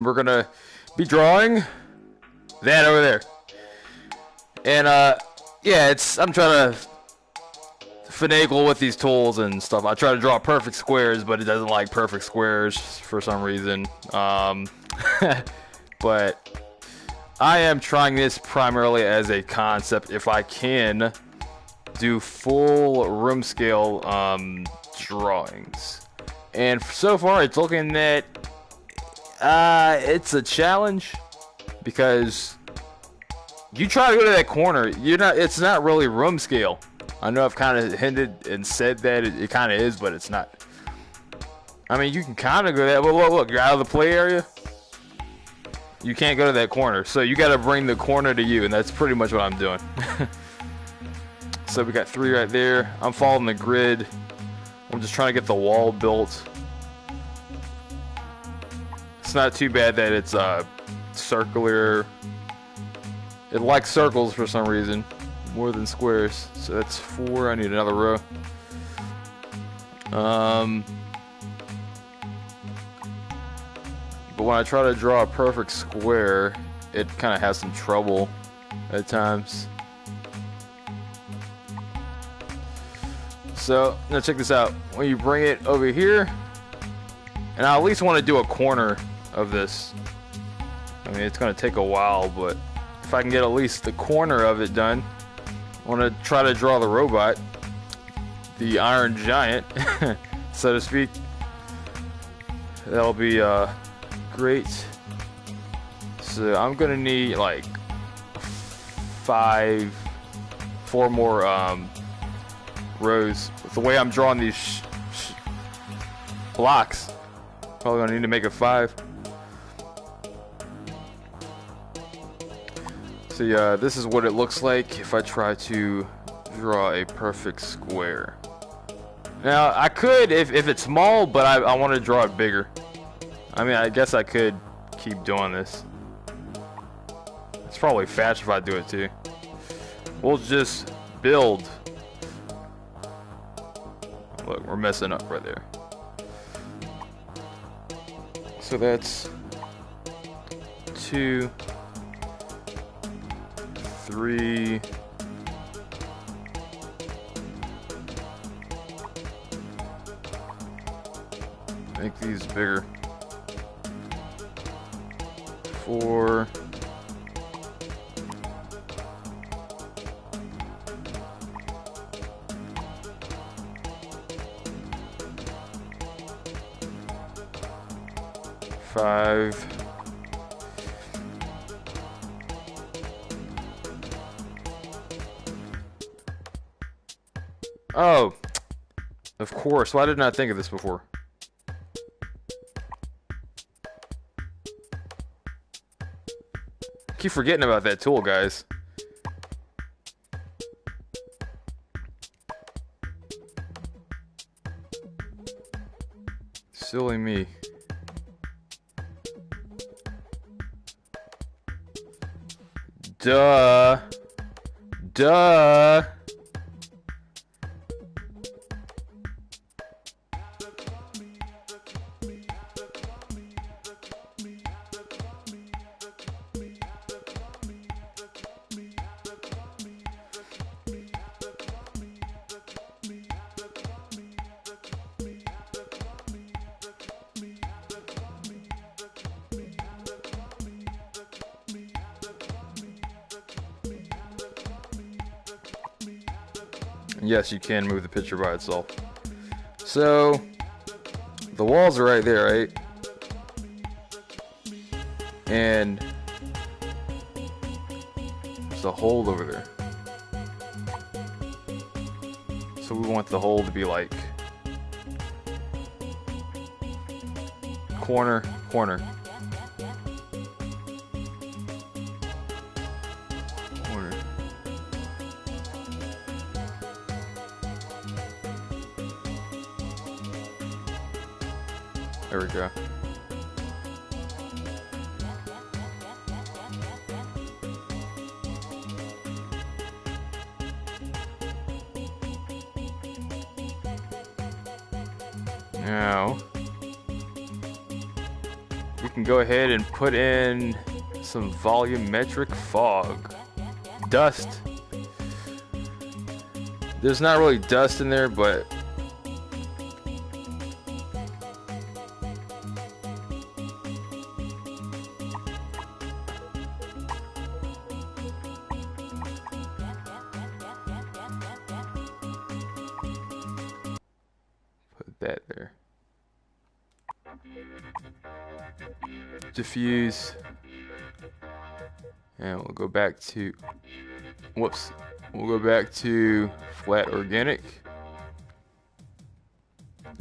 We're gonna be drawing that over there. And yeah, I'm trying to finagle with these tools and stuff. I try to draw perfect squares, but it doesn't like perfect squares for some reason. But I am trying this primarily as a concept. If I can do full room scale drawings, and so far it's looking that it's a challenge because you try to go to that corner, it's not really room scale. I know I've kind of hinted and said that it kind of is, but it's not. I mean, you can kind of go that, but look, you're out of the play area. You can't go to that corner, so you got to bring the corner to you, and that's pretty much what I'm doing. So we got 3 right there. I'm following the grid. I'm just trying to get the wall built. It's not too bad that it's circular. It likes circles for some reason more than squares. So that's 4. I need another row. But when I try to draw a perfect square, it kind of has some trouble at times. So now check this out. When you bring it over here, and I at least want to do a corner of this. I mean, it's going to take a while, but if I can get at least the corner of it done, I want to try to draw the robot, the Iron Giant, so to speak. That'll be great. So I'm going to need like 4 more rows. With the way I'm drawing these blocks, probably going to need to make it 5. So yeah, this is what it looks like if I try to draw a perfect square. Now I could, if it's small, but I want to draw it bigger. I mean, I guess I could keep doing this. It's probably faster if I do it too. We'll just build. Look, we're messing up right there. So that's 2, 3, make these bigger. 4, 5. Oh, of course. Why didn't I think of this before? I keep forgetting about that tool, guys. Silly me. Duh. Duh. Yes, you can move the picture by itself. So, the walls are right there, right? And there's a hole over there. So we want the hole to be like corner, corner. Corner. There we go. Now, we can go ahead and put in some volumetric fog. Dust. There's not really dust in there, but put that there. Diffuse. And we'll go back to, whoops, we'll go back to flat organic.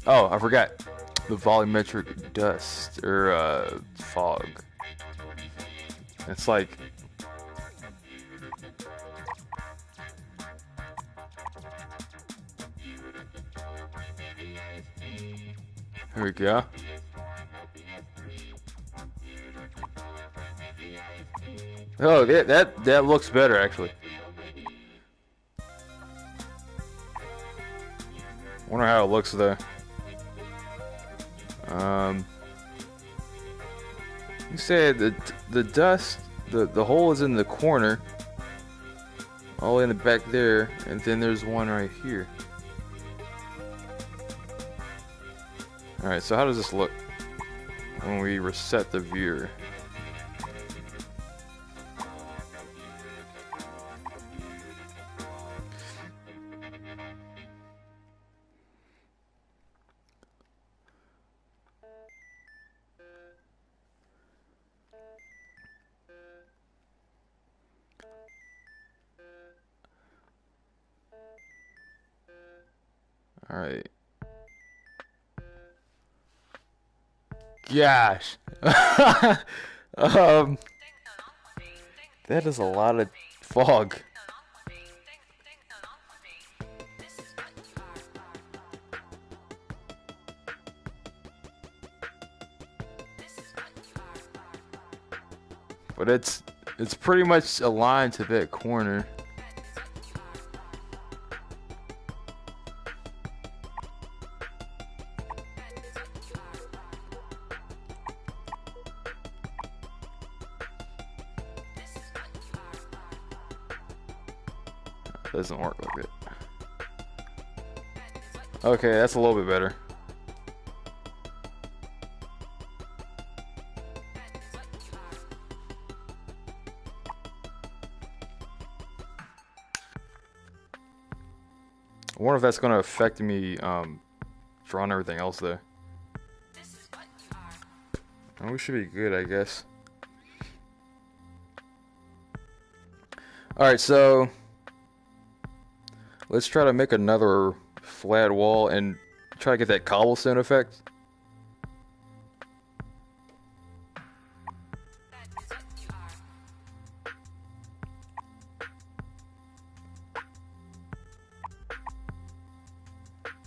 Oh, I forgot the volumetric dust or fog. It's like, here we go. Oh, that looks better actually. Wonder how it looks though. You said the dust, the hole is in the corner, all the way in the back there, and then there's one right here. All right, so how does this look when we reset the viewer? All right. Gosh. That is a lot of fog. But it's pretty much aligned to that corner. Doesn't work like it. Okay, that's a little bit better. I wonder if that's going to affect me drawing everything else there. Oh, we should be good, I guess. Alright, so let's try to make another flat wall and try to get that cobblestone effect.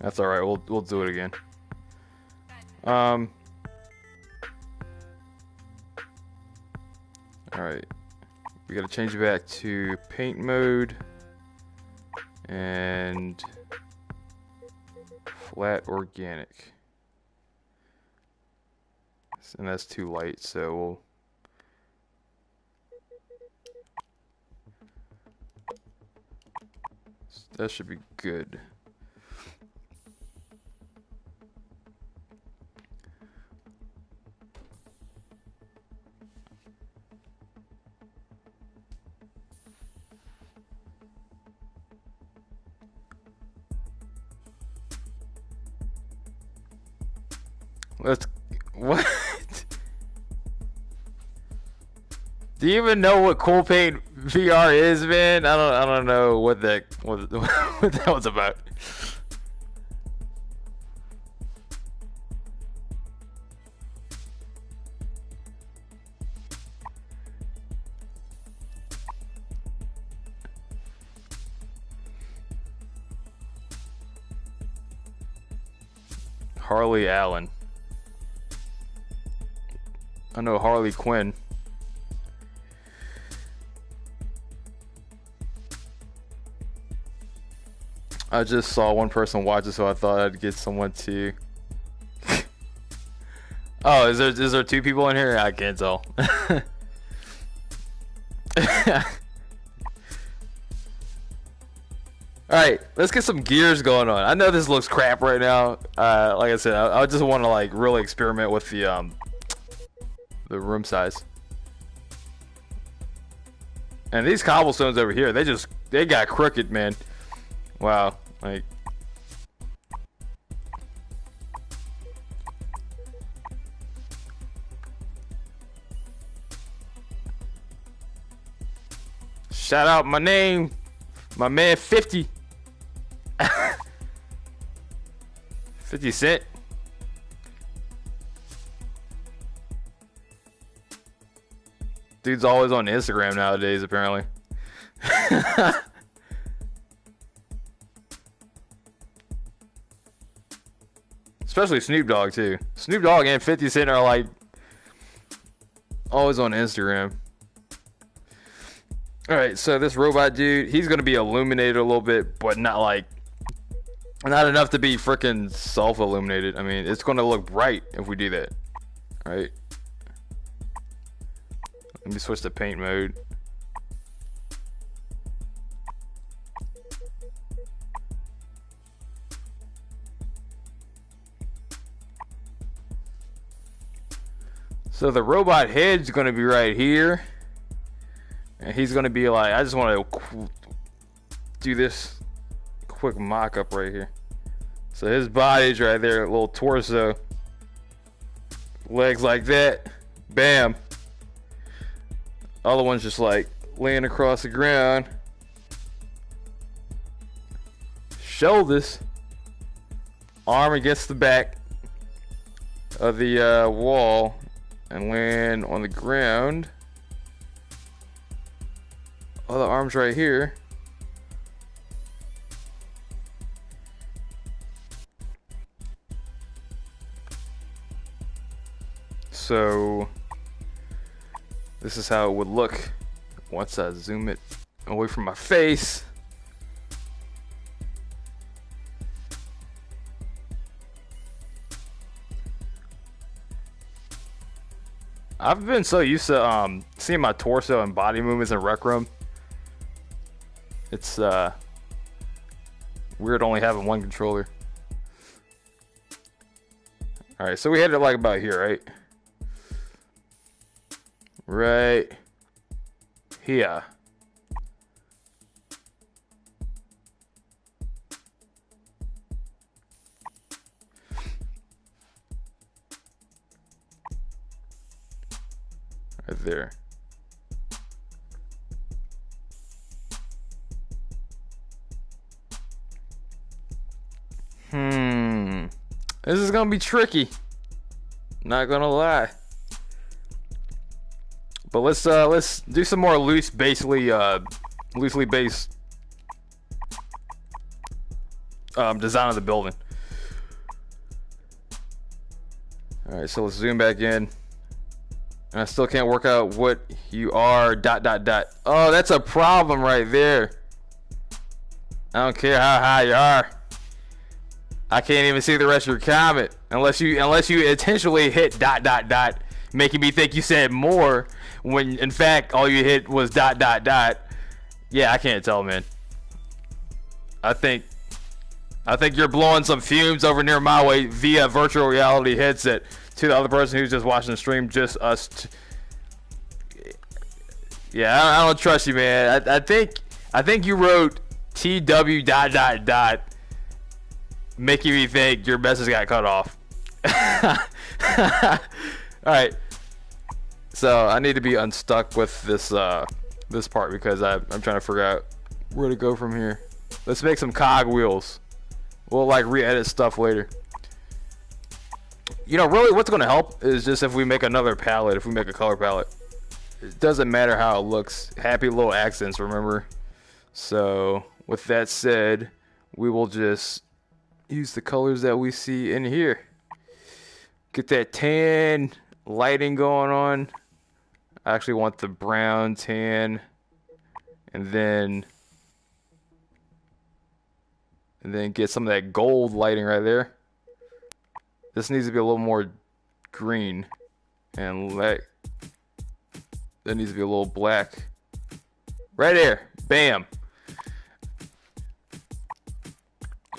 That's all right. We'll do it again. All right. We got to change it back to paint mode and flat organic. And that's too light, so that should be good. What? Do you even know what CoolPaintrVR is, man? I don't know what that what that was about. Harley Allen. I know Harley Quinn. I just saw one person watch it, so I thought I'd get someone to. Oh, is there two people in here? I can't tell. Alright, let's get some gears going on. I know this looks crap right now. Like I said, I just want to like really experiment with the room size. And these cobblestones over here, they got crooked, man. Wow, like shout out my name, my man 50. 50 Cent. Dude's always on Instagram nowadays, apparently. Especially Snoop Dogg, too. Snoop Dogg and 50 Cent are like always on Instagram. Alright, so this robot dude, he's going to be illuminated a little bit, but not enough to be freaking self-illuminated. I mean, it's going to look bright if we do that. Alright. Let me switch to paint mode. So the robot head's going to be right here. And he's going to be like, I just want to do this quick mock-up right here. So his body's right there, a little torso. Legs like that. Bam. Other one's just like laying across the ground. Shoulders. Arm against the back of the wall. And land on the ground. Other arms right here. So this is how it would look once I zoom it away from my face. I've been so used to seeing my torso and body movements in Rec Room. It's weird only having one controller. Alright, so we had it like about here, right? Right here. Right there. This is gonna be tricky. Not gonna lie. But let's do some more loosely based design of the building. All right, so let's zoom back in. And I still can't work out what you are. ... Oh, that's a problem right there. I don't care how high you are. I can't even see the rest of your comment unless you intentionally hit ... making me think you said more when in fact all you hit was ... Yeah, I can't tell, man. I think you're blowing some fumes over near my way via virtual reality headset to the other person who's just watching the stream. Just us. Yeah, I don't trust you, man. I think you wrote TW ... making me think your message got cut off. Alright. So I need to be unstuck with this this part because I'm trying to figure out where to go from here. Let's make some cog wheels. We'll like re-edit stuff later. You know, really what's gonna help is just if we make another palette, if we make a color palette. It doesn't matter how it looks. Happy little accents, remember? So with that said, we will just use the colors that we see in here. Get that tan lighting going on. I actually want the brown, tan, and then get some of that gold lighting right there. This needs to be a little more green, and that needs to be a little black. Right there, bam.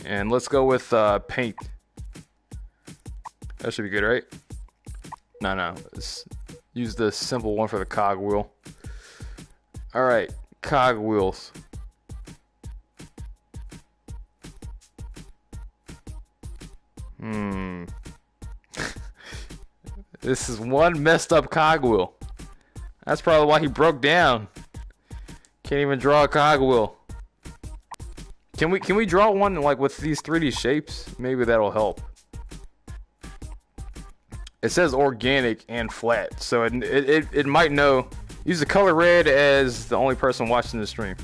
And let's go with paint. That should be good, right? No, let's use the simple one for the cog wheel. All right, cog wheels. This is one messed up cog wheel. That's probably why he broke down. Can't even draw a cog wheel. Can we draw one like with these 3D shapes? Maybe that'll help. It says organic and flat, so it might know. Use the color red as the only person watching the stream.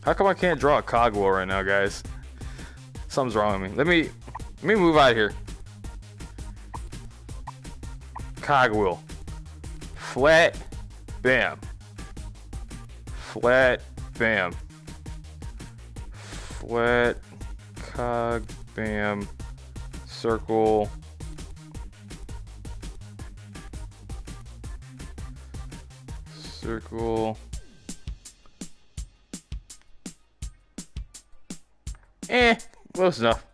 How come I can't draw a cog wheel right now, guys? Something's wrong with me. Let me move out of here. Cog wheel. Flat, bam. Flat, bam. Flat, cog, bam. Circle. Circle. Close enough.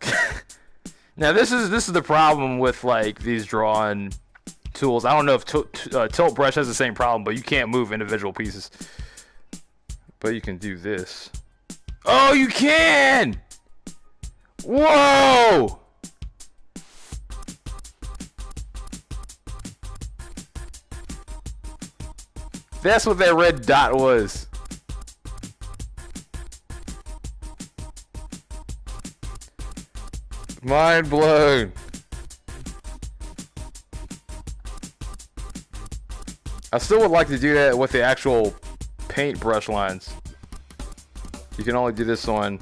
Now this is the problem with like these drawing tools. I don't know if Tilt Brush has the same problem, but you can't move individual pieces. But you can do this. Oh, you can! Whoa! That's what that red dot was. Mind blown. I still would like to do that with the actual paint brush lines. You can only do this on.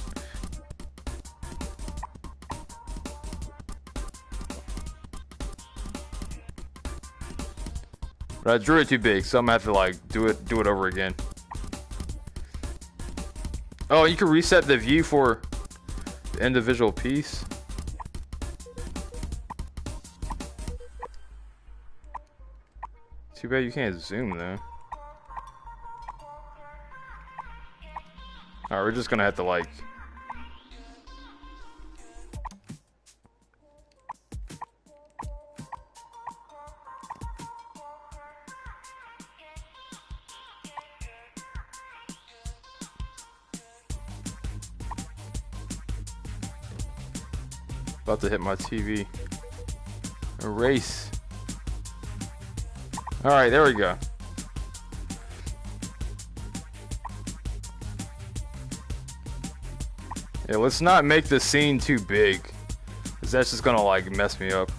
But I drew it too big, so I'm gonna have to like do it over again. Oh, you can reset the view for the individual piece. Too bad you can't zoom though. Alright, we're just gonna have to like. About to hit my TV. Erase. Alright, there we go. Yeah, let's not make the scene too big, because that's just gonna like mess me up.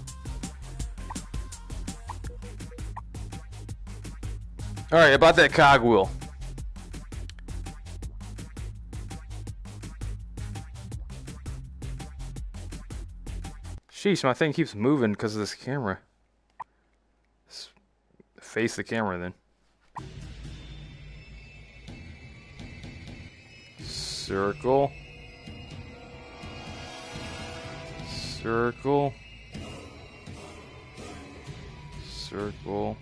Alright, about that cog wheel. Sheesh, my thing keeps moving because of this camera. Face the camera then. Circle. Circle. Circle.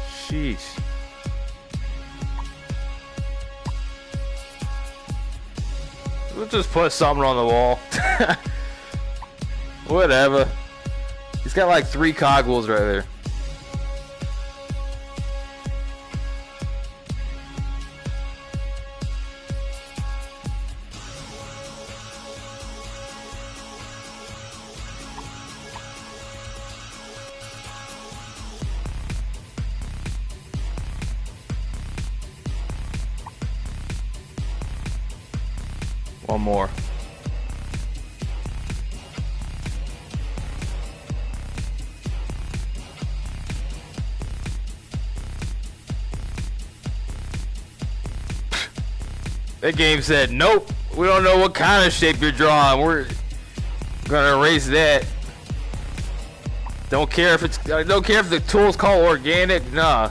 Sheesh. We'll just put something on the wall. Whatever. He's got like 3 cog wheels right there. One more. That game said, nope, we don't know what kind of shape you're drawing. We're gonna erase that. Don't care if it's. I don't care if the tool's called organic. Nah.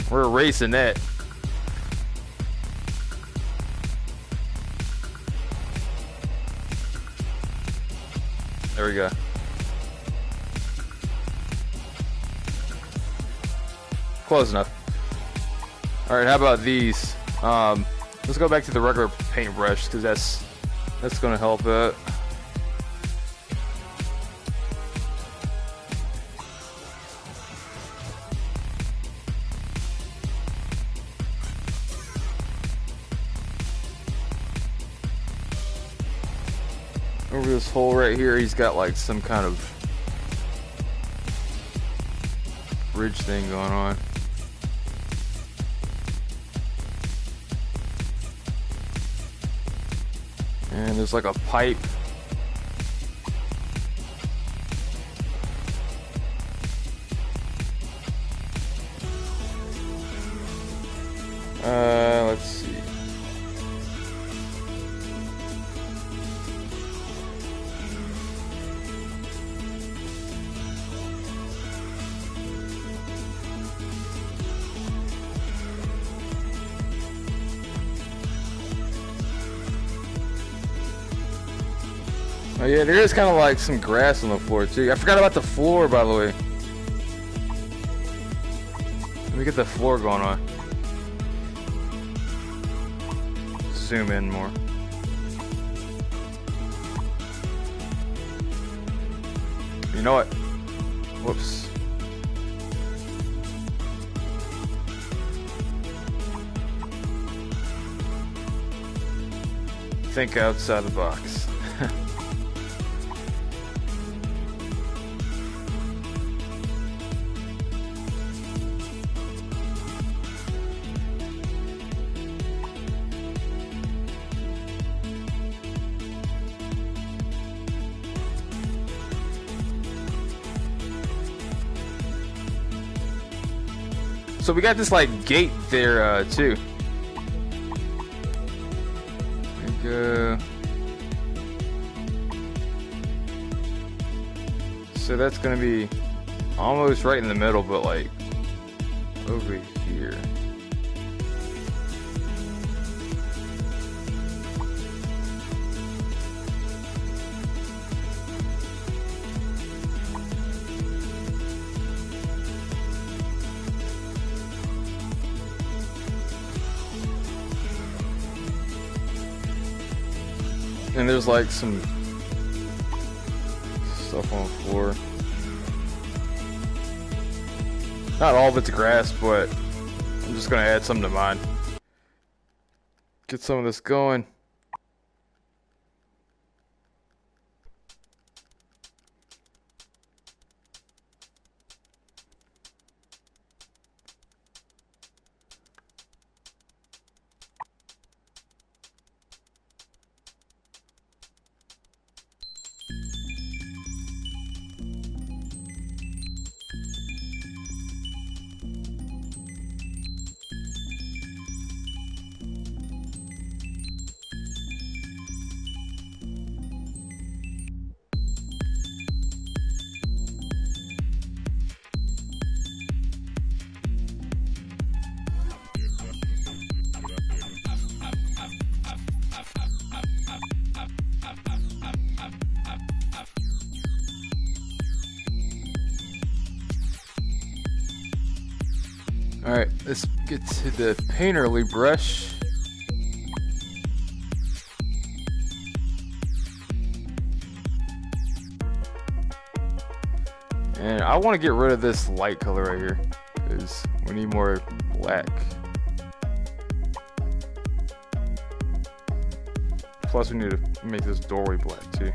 We're erasing that. There we go. Close enough. Alright, how about these? Let's go back to the regular paintbrush because that's gonna help it. Over this hole right here, he's got like some kind of bridge thing going on. And there's like a pipe. Let's see. Oh yeah, there is kind of like some grass on the floor too. I forgot about the floor, by the way. Let me get the floor going on. Zoom in more. You know what? Whoops. Think outside the box. So we got this like gate there too. Like, so that's gonna be almost right in the middle, but like over here. And there's like some stuff on the floor. Not all of it's grass, but I'm just gonna add some to mine. Get some of this going. Alright, let's get to the painterly brush. And I want to get rid of this light color right here, because we need more black. Plus we need to make this doorway black too.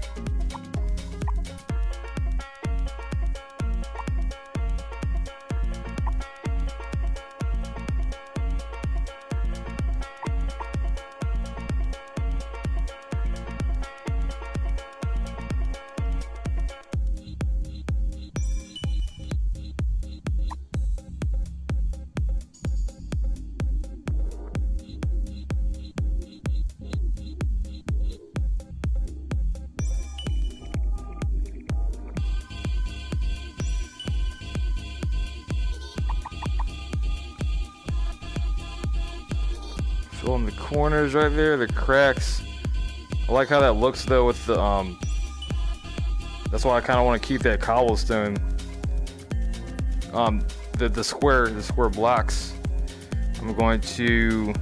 Fill in the corners right there, the cracks. I like how that looks though with the that's why I kind of want to keep that cobblestone. The square blocks. I'm going to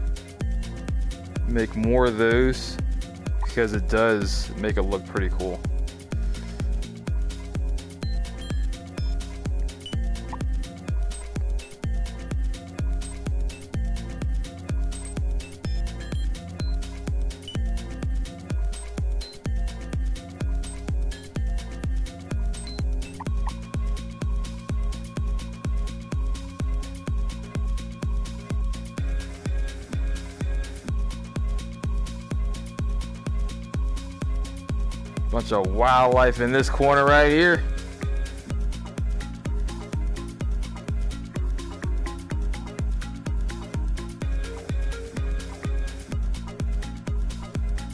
make more of those because it does make it look pretty cool. Bunch of wildlife in this corner right here.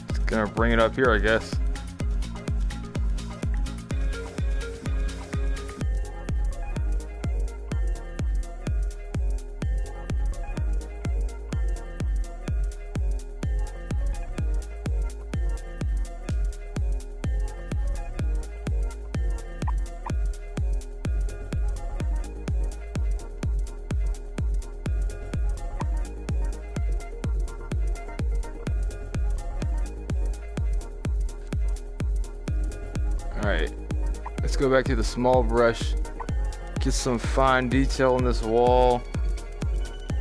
Just gonna bring it up here, I guess. Alright, let's go back to the small brush, get some fine detail on this wall,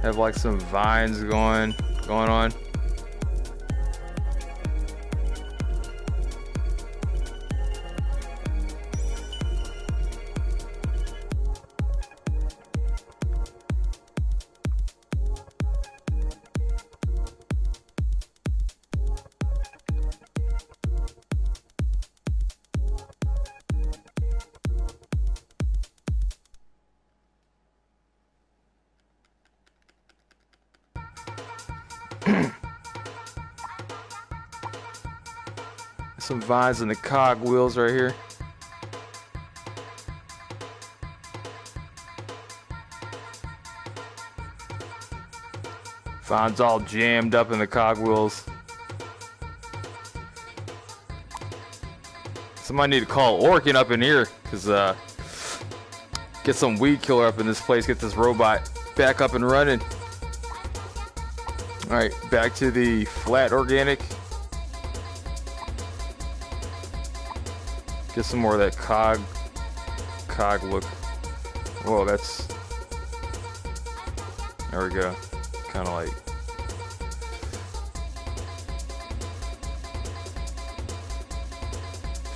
have like some vines going on. Some vines in the cog wheels right here. Vines all jammed up in the cog wheels. Somebody need to call Orkin up in here, cause get some weed killer up in this place. Get this robot back up and running. All right, back to the flat organic. Get some more of that cog look. Whoa, that's, there we go. Kind of like,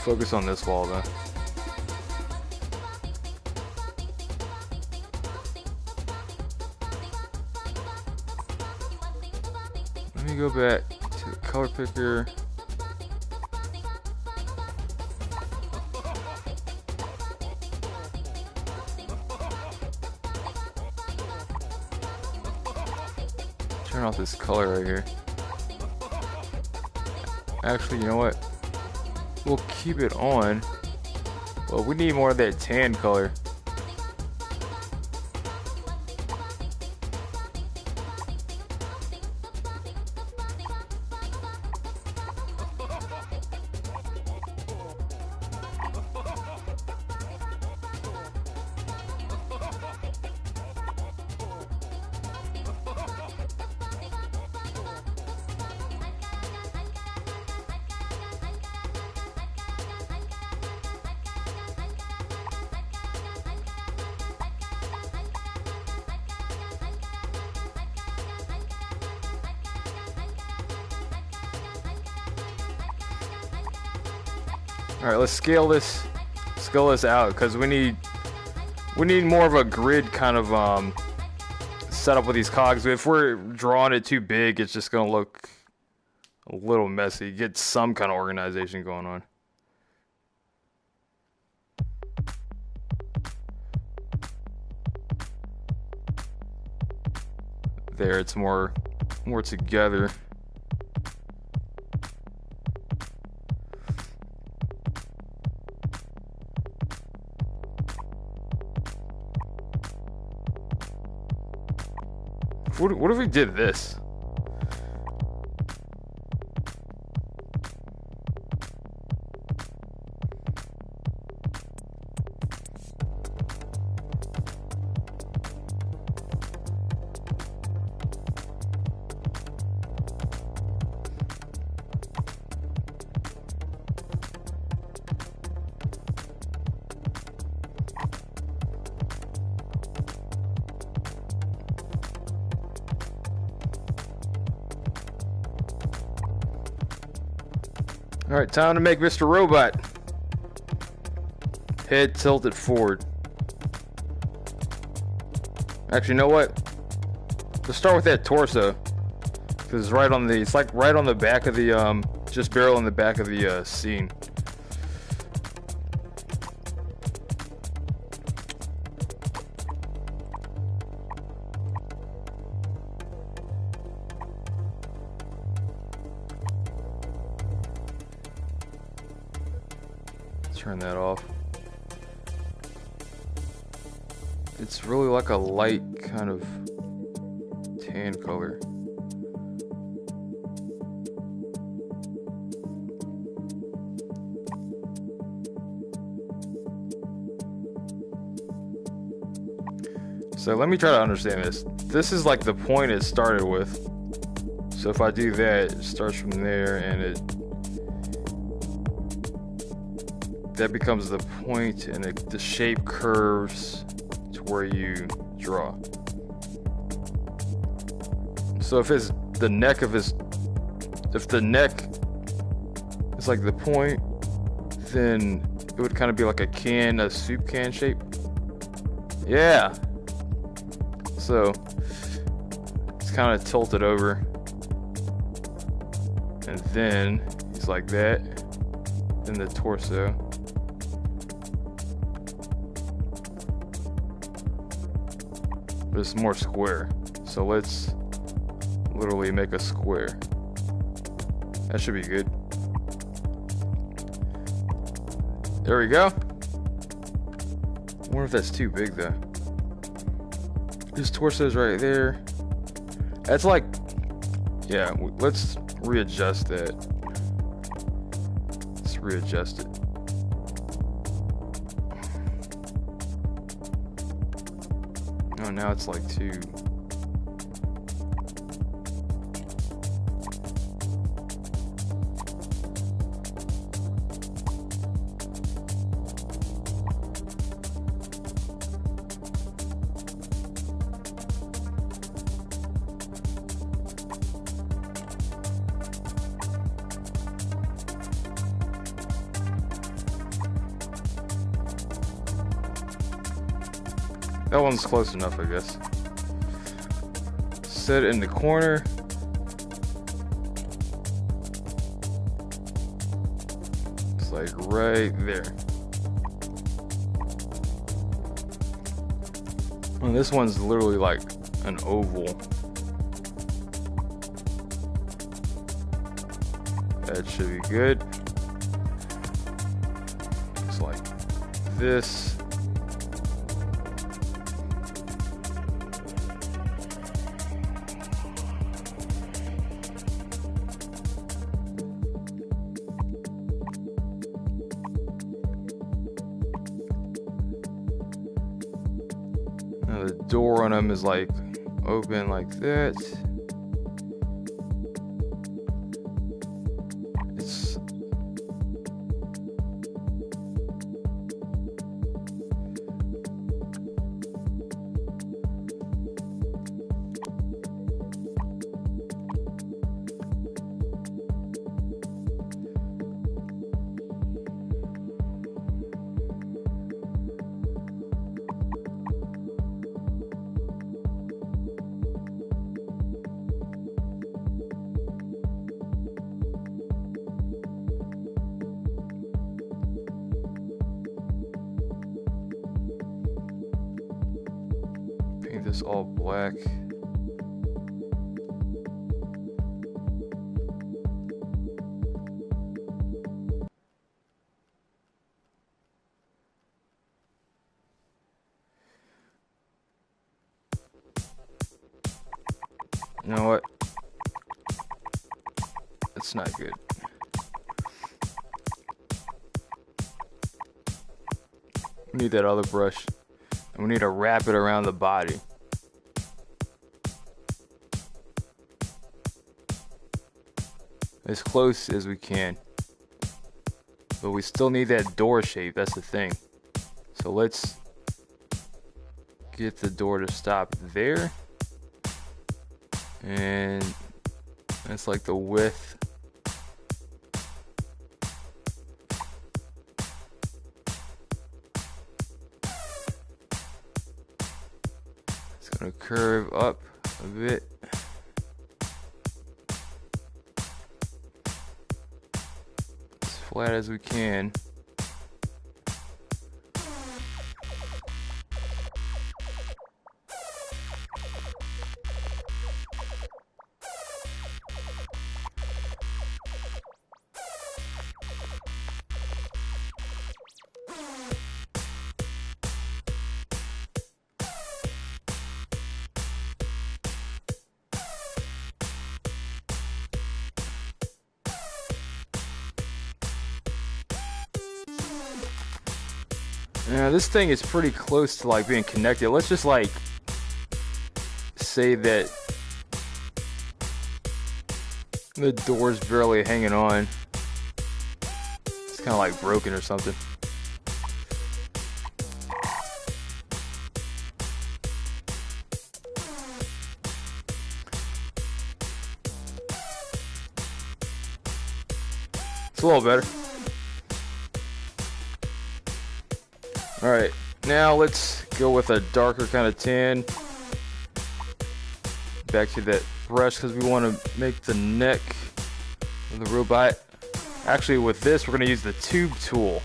focus on this wall though. Let me go back to the color picker. Turn off this color right here. Actually, you know what? We'll keep it on. Well, we need more of that tan color. All right, let's scale this out because we need more of a grid kind of setup with these cogs. If we're drawing it too big, it's just gonna look a little messy. Get some kind of organization going on. There, it's more together. What if we did this? Alright, time to make Mr. Robot. Head tilted forward. Actually, you know what? Let's start with that torso. Because it's right on the, it's like right on the back of the, just barely on the back of the scene. Turn that off. It's really like a light kind of tan color. So let me try to understand this. This is like the point it started with. So if I do that, it starts from there and that becomes the point, and the shape curves to where you draw. So if it's the neck of his, if the neck is like the point, then it would kind of be like a soup can shape. Yeah. So it's kind of tilted over, and then he's like that. Then the torso. But it's more square. So let's literally make a square. That should be good. There we go. I wonder if that's too big though. His torso's right there. That's like, yeah, let's readjust that. Let's readjust it. Oh, now it's like too. That one's close enough, I guess. Set it in the corner. It's like right there. And this one's literally like an oval. That should be good. It's like this. Now the door on them is like open like that. It's paint this all black. You know what? That's not good. We need that other brush. And we need to wrap it around the body. As close as we can. But we still need that door shape, that's the thing. So let's get the door to stop there. And that's like the width Gonna curve up a bit. As flat as we can. Now this thing is pretty close to like being connected. Let's just like say that the door's barely hanging on. It's kind of like broken or something. It's a little better. Alright, now let's go with a darker kind of tan. Back to that brush because we want to make the neck of the robot. Actually, with this, we're going to use the tube tool.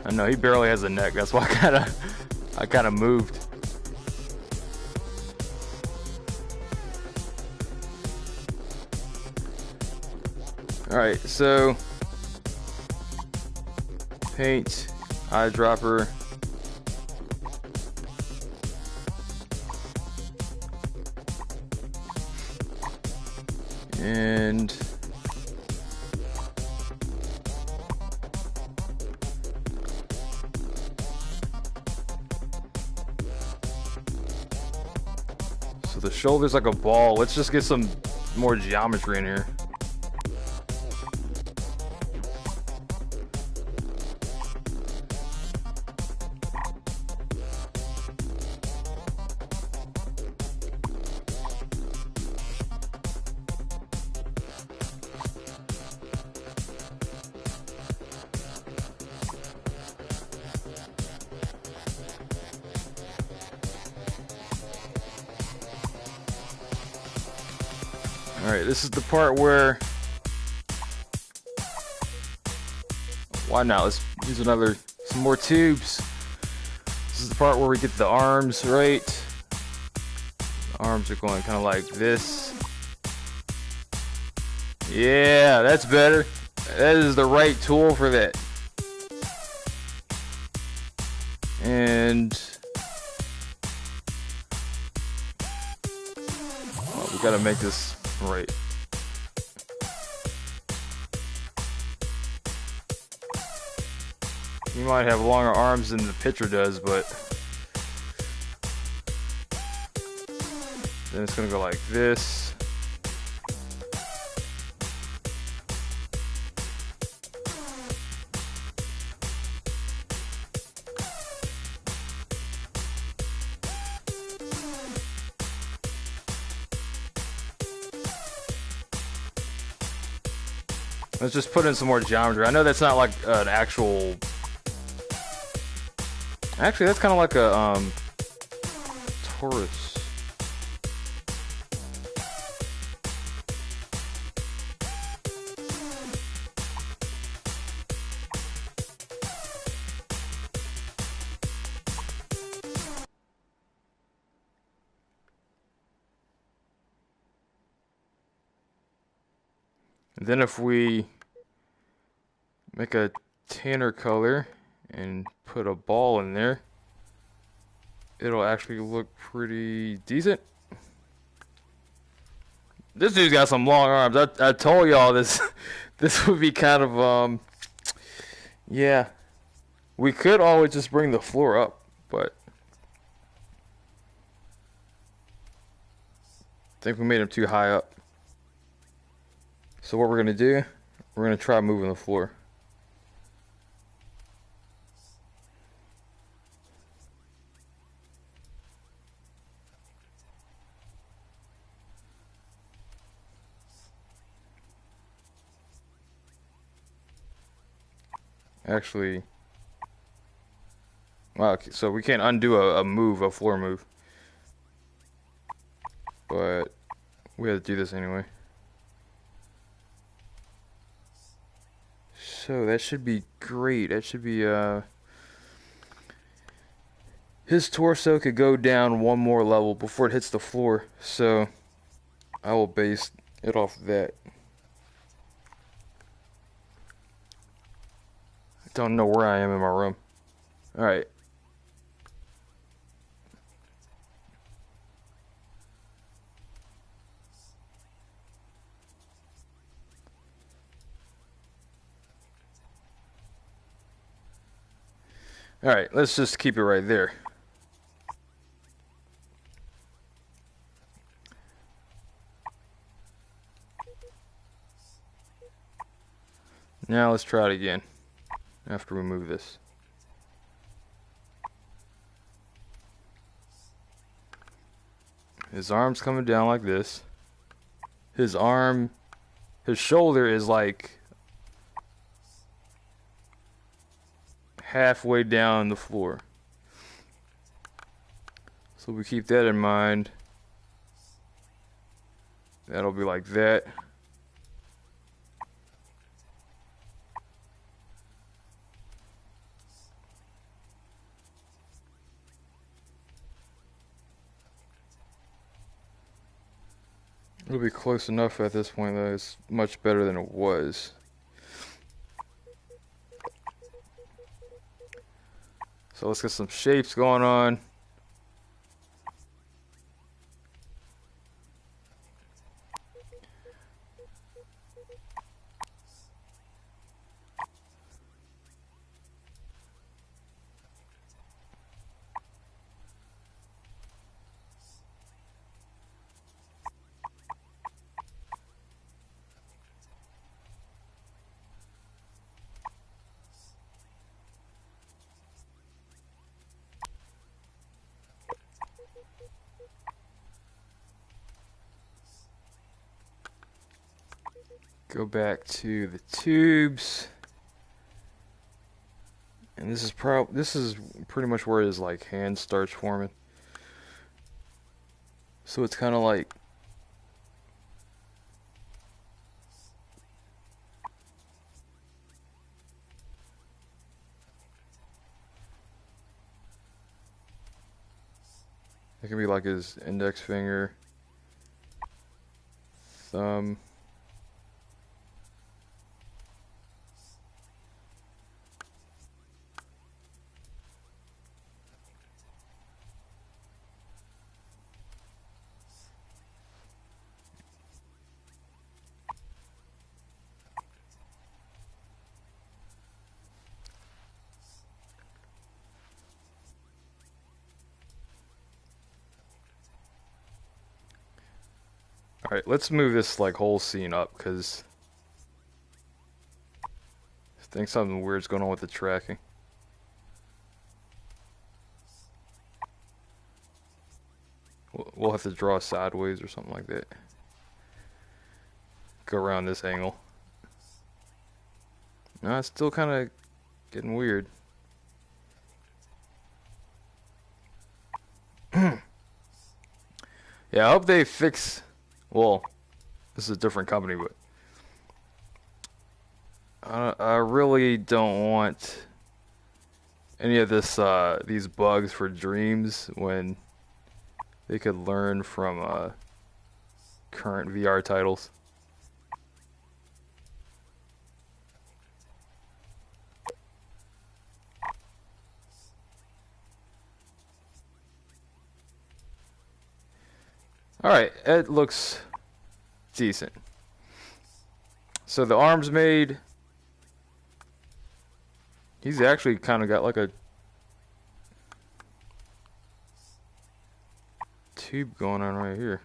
I know he barely has a neck. That's why I kind of moved. All right, so paint, eyedropper, and so the shoulder's like a ball. Let's just get some more geometry in here. Alright, this is the part where... Why not? Let's use some more tubes. This is the part where we get the arms, right? The arms are going kind of like this. Yeah, that's better. That is the right tool for that. And... well, we gotta make this right. He might have longer arms than the picture does, but then it's gonna go like this. Let's just put in some more geometry. I know that's not like an actual... Actually, that's kind of like a torus. And then if we make a tanner color and put a ball in there, it'll actually look pretty decent. This dude's got some long arms. I told y'all this this would be kind of yeah. We could always just bring the floor up, but I think we made him too high up. So what we're gonna do, we're gonna try moving the floor. Actually, wow, okay, so we can't undo a floor move. But we have to do this anyway. So that should be great. That should be, his torso could go down one more level before it hits the floor. So I will base it off of that. I don't know where I am in my room. Alright. Alright, let's just keep it right there. Now let's try it again after we move this. His arm's coming down like this. His shoulder is like halfway down the floor. So we keep that in mind. That'll be like that. It'll be close enough at this point that it's much better than it was. So let's get some shapes going on. Go back to the tubes. And this is pretty much where his like hand starts forming. So it's kind of like it can be like his index finger, thumb. Alright, let's move this like whole scene up because I think something weird's going on with the tracking. We'll have to draw sideways or something like that. Go around this angle. No, it's still kind of getting weird. Yeah, I hope they fix. Well, this is a different company, but I really don't want any of these bugs for Dreams when they could learn from current VR titles. Alright, it looks decent. So the arm's made. He's actually kind of got like a tube going on right here.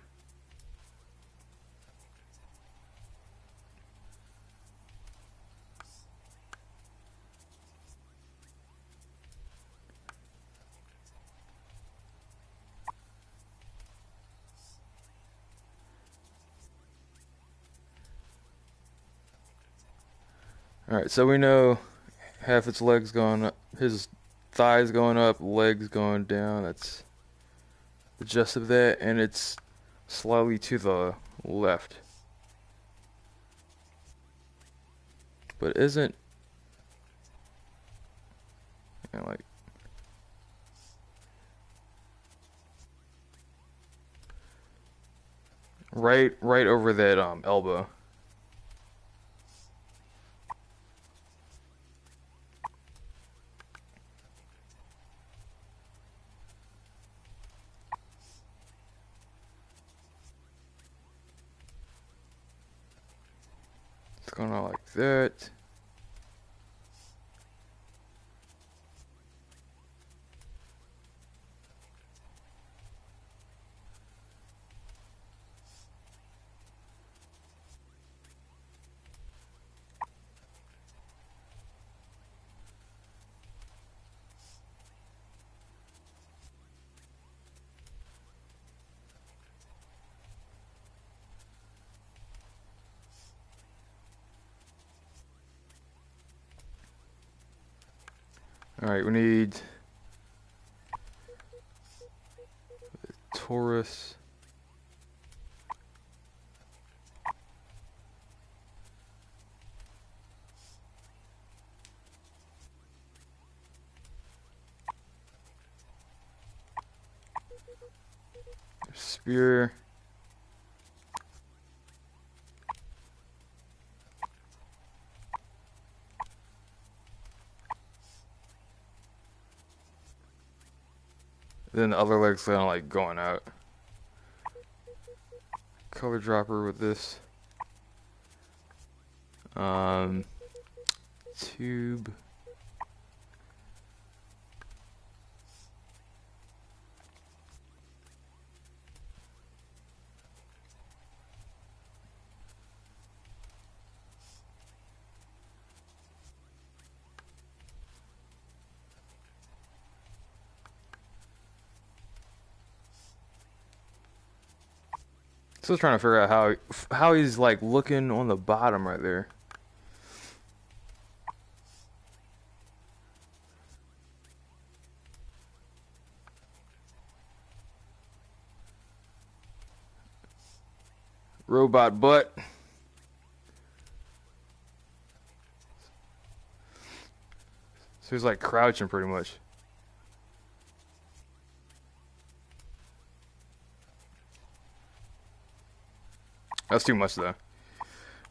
Alright, so we know half its legs going up, his thighs going up, legs going down. That's the gist of that, and it's slightly to the left. But isn't, you know, like, right over that elbow. It's going on like that. Alright, we need Taurus. Spear. Then the other leg's kind of like going out. Color dropper with this. Tube. Still trying to figure out how he's like looking on the bottom right there. Robot butt. So he's like crouching pretty much. That's too much though.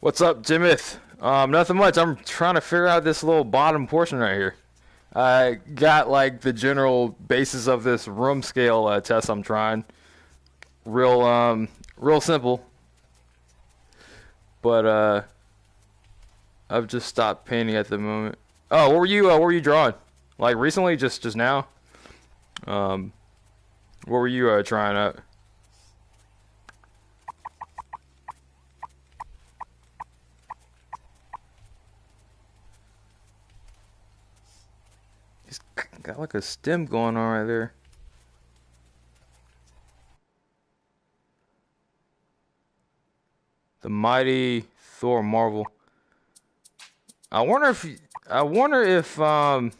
What's up, Jimith? Nothing much. I'm trying to figure out this little bottom portion right here. I got like the general basis of this room scale test I'm trying. Real simple. But I've just stopped painting at the moment. Oh, what were you drawing? Like recently, just now? What were you trying out? He's got like a stem going on right there. The mighty Thor Marvel. I wonder if I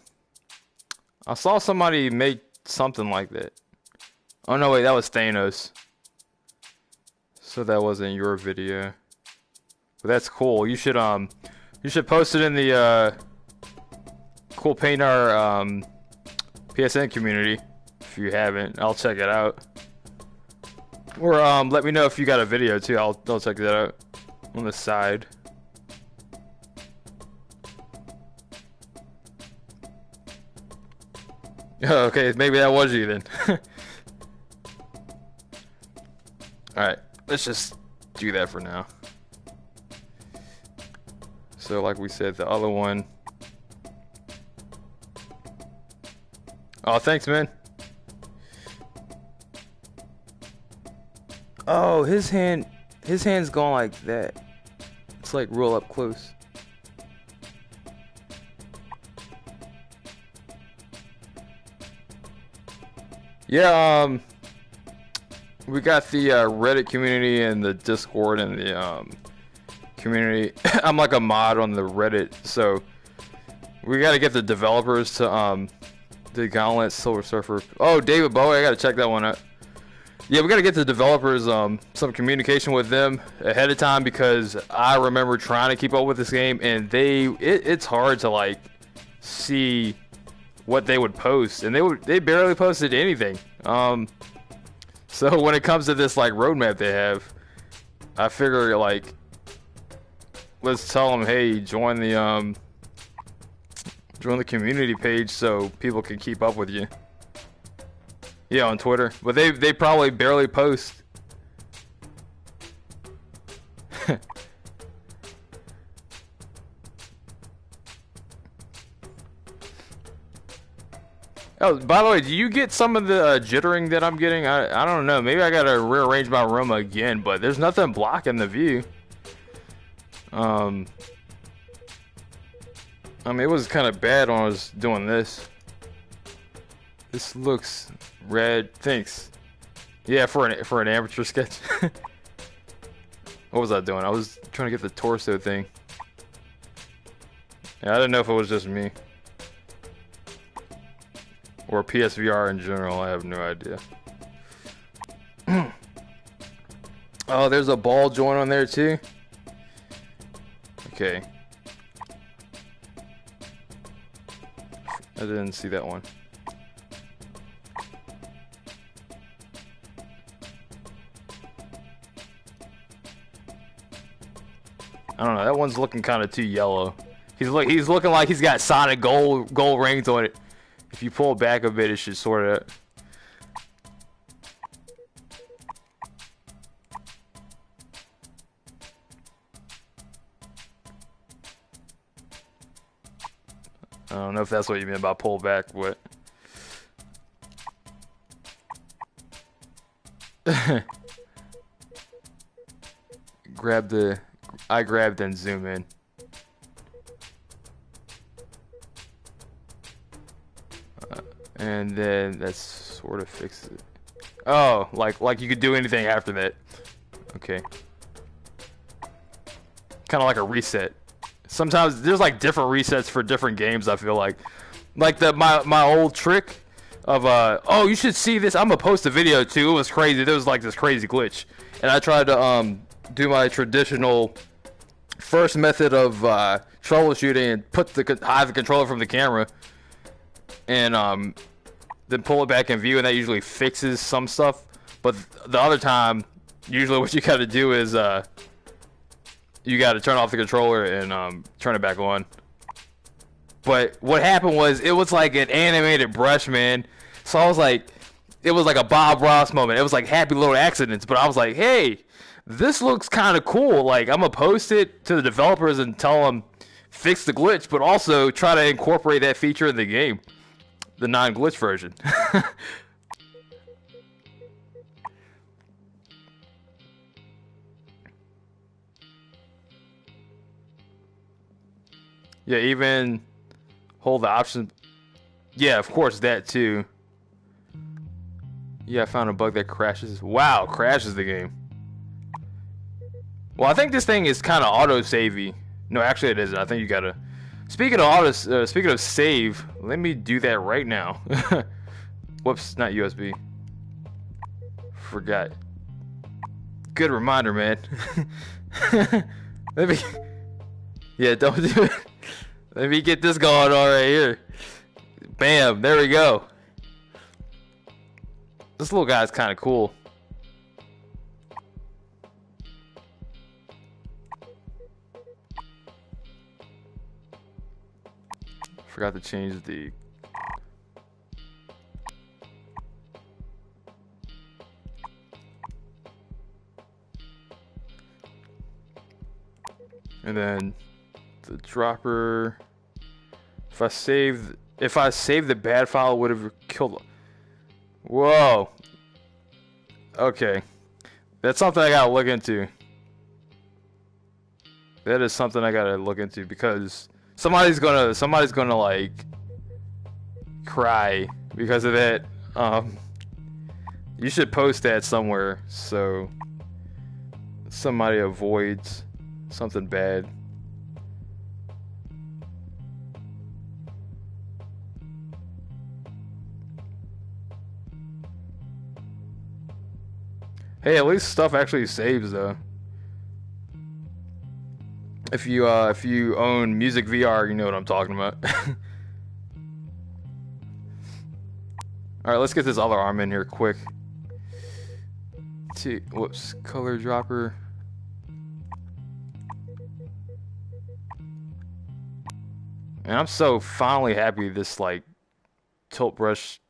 saw somebody make something like that. Oh no, wait, that was Thanos. So that wasn't your video. But that's cool. You should post it in the CoolPaintrVR PSN community if you haven't. I'll check it out. Or let me know if you got a video too. I'll check that out on the side. Okay, maybe that was you then. Alright, let's just do that for now. So like we said, the other one. Oh, thanks, man. Oh, his hand's going like that. It's like real up close. Yeah, we got the Reddit community and the Discord and the community. I'm like a mod on the Reddit, so We gotta get the developers to the Gauntlet Silver Surfer. Oh, David Bowie, I gotta check that one out. Yeah, we gotta get the developers some communication with them ahead of time, because I remember trying to keep up with this game, and it's hard to like see what they would post, and they barely posted anything. So when it comes to this like roadmap they have, I figure like let's tell them, hey, join the community page so people can keep up with you. Yeah, on Twitter, but they probably barely post. Oh, by the way, do you get some of the jittering that I'm getting? I don't know. Maybe I gotta rearrange my room again, but there's nothing blocking the view. I mean, it was kind of bad when I was doing this. This looks red. Thanks. Yeah, for an amateur sketch. What was I doing? I was trying to get the torso thing. Yeah, I didn't know if it was just me. Or PSVR in general, I have no idea. Oh, there's a ball joint on there too? Okay. I didn't see that one. I don't know, that one's looking kind of too yellow. He's looking like he's got Sonic gold rings on it. If you pull back a bit, it should sort of. I don't know if that's what you mean by pull back, but. I grabbed and zoom in. And then that sort of fixes it. Oh, like you could do anything after that. Okay. Kind of like a reset. Sometimes there's like different resets for different games, I feel like. Like my old trick of oh, you should see this. I'm gonna post a video too. It was crazy. There was like this crazy glitch. And I tried to do my traditional first method of troubleshooting and hide the controller from the camera. And then pull it back in view, and that usually fixes some stuff. But the other time, usually what you gotta do is you gotta turn off the controller and turn it back on. But what happened was, it was like an animated brush, man. So I was like, it was like a Bob Ross moment. It was like happy little accidents. But I was like, hey, this looks kind of cool. Like, I'm gonna post it to the developers and tell them fix the glitch, but also try to incorporate that feature in the game. The non-glitch version. Yeah, even hold the option. Yeah, of course, that too. Yeah, I found a bug that crashes. Wow, crashes the game. Well, I think this thing is kind of auto-savey. No, actually it isn't. I think you gotta... Speaking of save, let me do that right now. Whoops, not USB. Forgot. Good reminder, man. Let me. Yeah, don't do it. Let me get this going on right here. Bam, there we go. This little guy's kind of cool. Forgot to change the and then the dropper. If I saved the bad file, it would have killed. Whoa. Okay, that's something I gotta look into. That is something I gotta look into, because somebody's gonna like cry because of that. You should post that somewhere so somebody avoids something bad. Hey, at least stuff actually saves though. If you own Music VR, you know what I'm talking about. All right, let's get this other arm in here quick. Whoops, color dropper. And I'm so finally happy this like tilt brush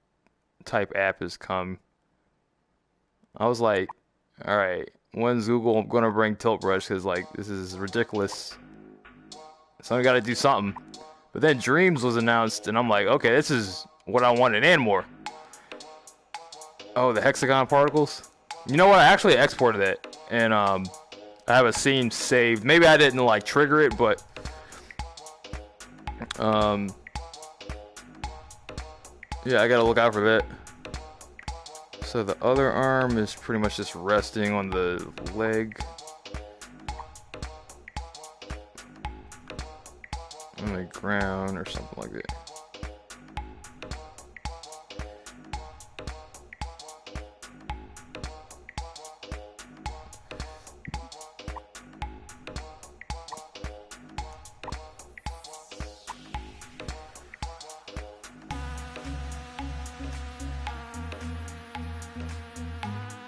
type app has come. I was like, all right, when's Google gonna bring tilt brush? Cause like this is ridiculous. So I got to do something. But then Dreams was announced, and I'm like, okay, this is what I wanted and more. Oh, the hexagon particles. You know what? I actually exported it, and I have a scene saved. Maybe I didn't like trigger it, but yeah, I gotta look out for that. So the other arm is pretty much just resting on the leg. On the ground or something like that.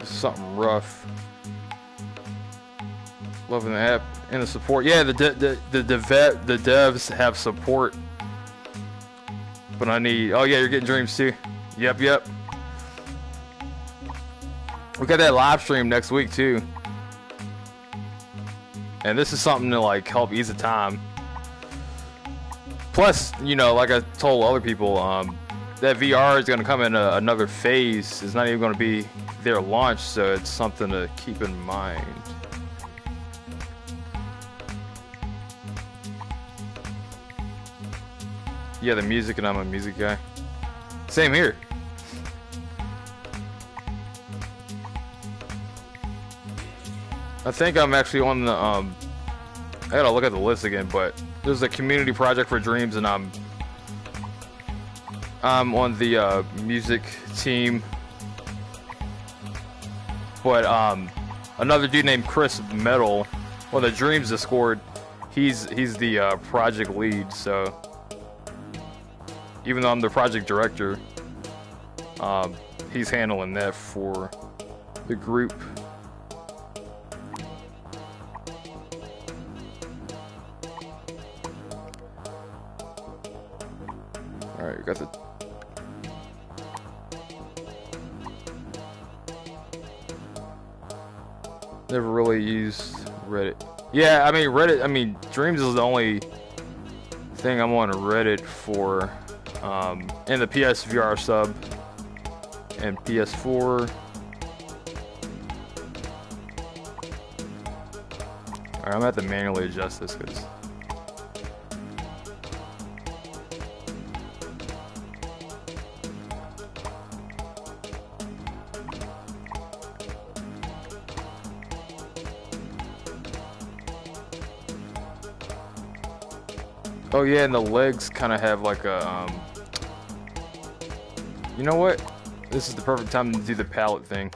Something rough. Loving the app and the support. Yeah, the devs have support. But I need. Oh yeah, you're getting Dreams too. Yep. We got that live stream next week too. And this is something to like help ease the time. Plus, you know, like I told other people, that VR is going to come in another phase. It's not even going to be their launch, so it's something to keep in mind. Yeah, the music, and I'm a music guy. Same here. I think I'm actually on the I gotta look at the list again, but there's a community project for Dreams, and I'm on the music team. But another dude named Chris Metal, well, the Dreams Discord, he's the project lead. So even though I'm the project director, he's handling that for the group. All right, we got the. Never really used Reddit. Yeah, I mean Reddit. I mean Dreams is the only thing I'm on Reddit for, and the PSVR sub and PS4. All right, I'm gonna have to manually adjust this because. Oh yeah, and the legs kind of have like a, you know what? This is the perfect time to do the palette thing.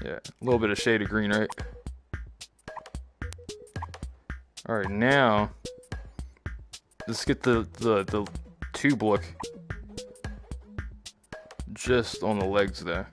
Yeah, a little bit of shade of green, right? All right, now let's get the tube look just on the legs there.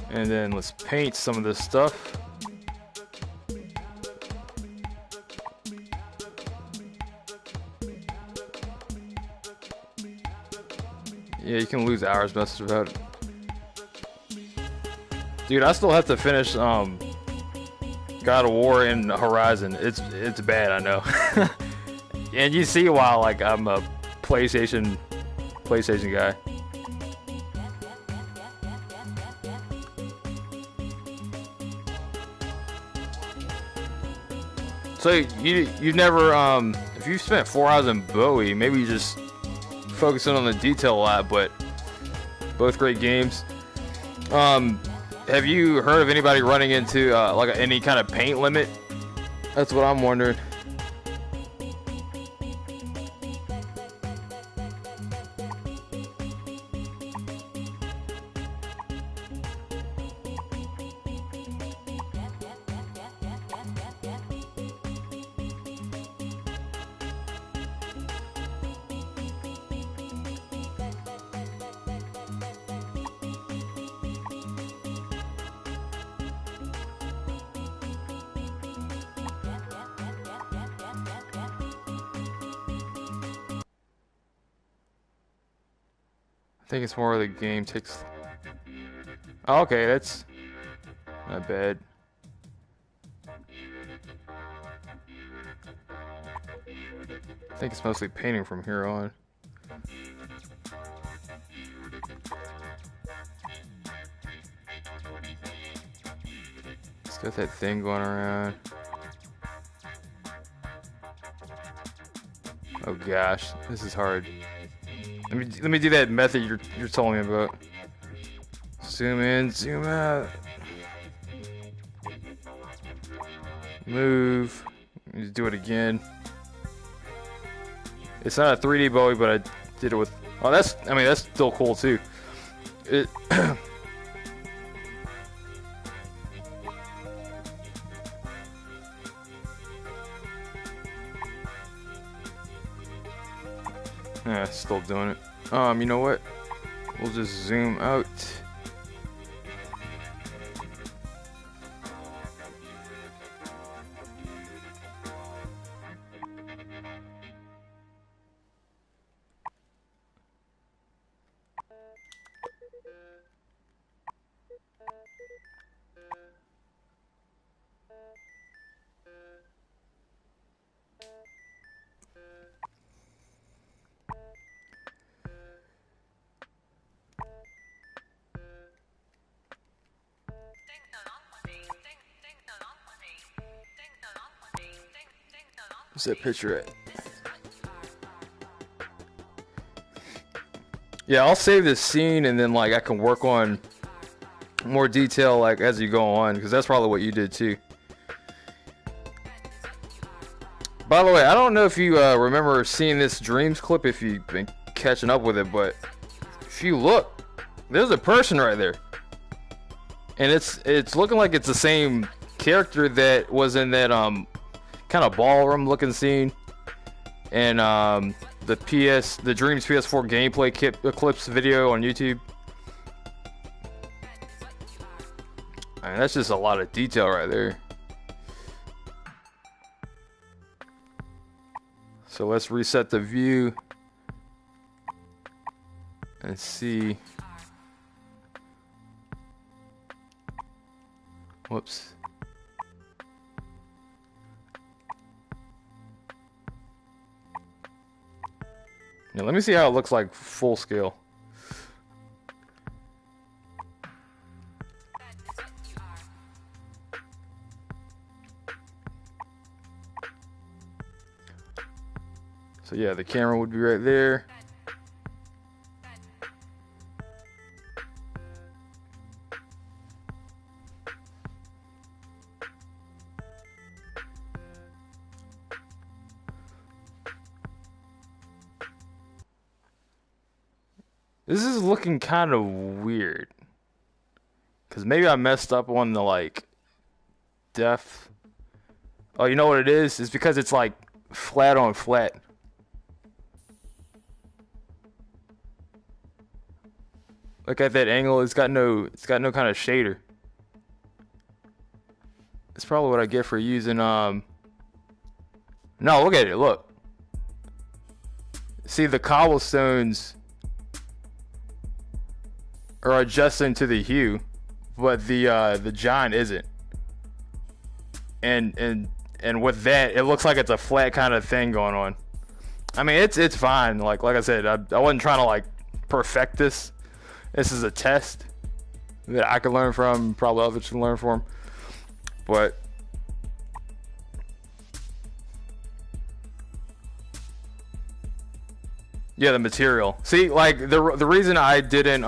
And then let's paint some of this stuff. Yeah, you can lose hours messing about it. Dude, I still have to finish God of War and Horizon. It's bad, I know. And you see why, like, I'm a PlayStation guy. So you've never if you spent 4 hours in Bowie, maybe you just focusing on the detail a lot, but both great games. Have you heard of anybody running into like any kind of paint limit? That's what I'm wondering. I think it's more of the game takes. Oh, okay, that's not bad. I think it's mostly painting from here on. It's got that thing going around. Oh gosh, this is hard. Let me do that method you're telling me about. Zoom in, zoom out. Move. Just do it again. It's not a 3D Bowie, but I did it with. Oh, that's still cool too. It. Yeah, still doing it. You know what? We'll just zoom out. Where's that picture at? Yeah, I'll save this scene and then like I can work on more detail like as you go on, because that's probably what you did too. By the way, I don't know if you remember seeing this Dreams clip, if you've been catching up with it, but if you look, there's a person right there, and it's looking like it's the same character that was in that kind of ballroom looking scene and the Dreams PS4 gameplay clips video on YouTube. I mean, that's just a lot of detail right there. So let's reset the view and see. Whoops. Now let me see how it looks like full scale. So yeah, the camera would be right there. This is looking kind of weird. Cause maybe I messed up on the like depth. Oh, you know what it is? It's because it's like flat on flat. Look at that angle. It's got no kind of shader. It's probably what I get for using No, look at it. Look. See, the cobblestones are adjusting to the hue, but the giant isn't. And with that, it looks like it's a flat kind of thing going on. I mean, it's fine. Like I said, I wasn't trying to like perfect this. This is a test that I can learn from. Probably others can learn from. But yeah, the material. See, like the reason I didn't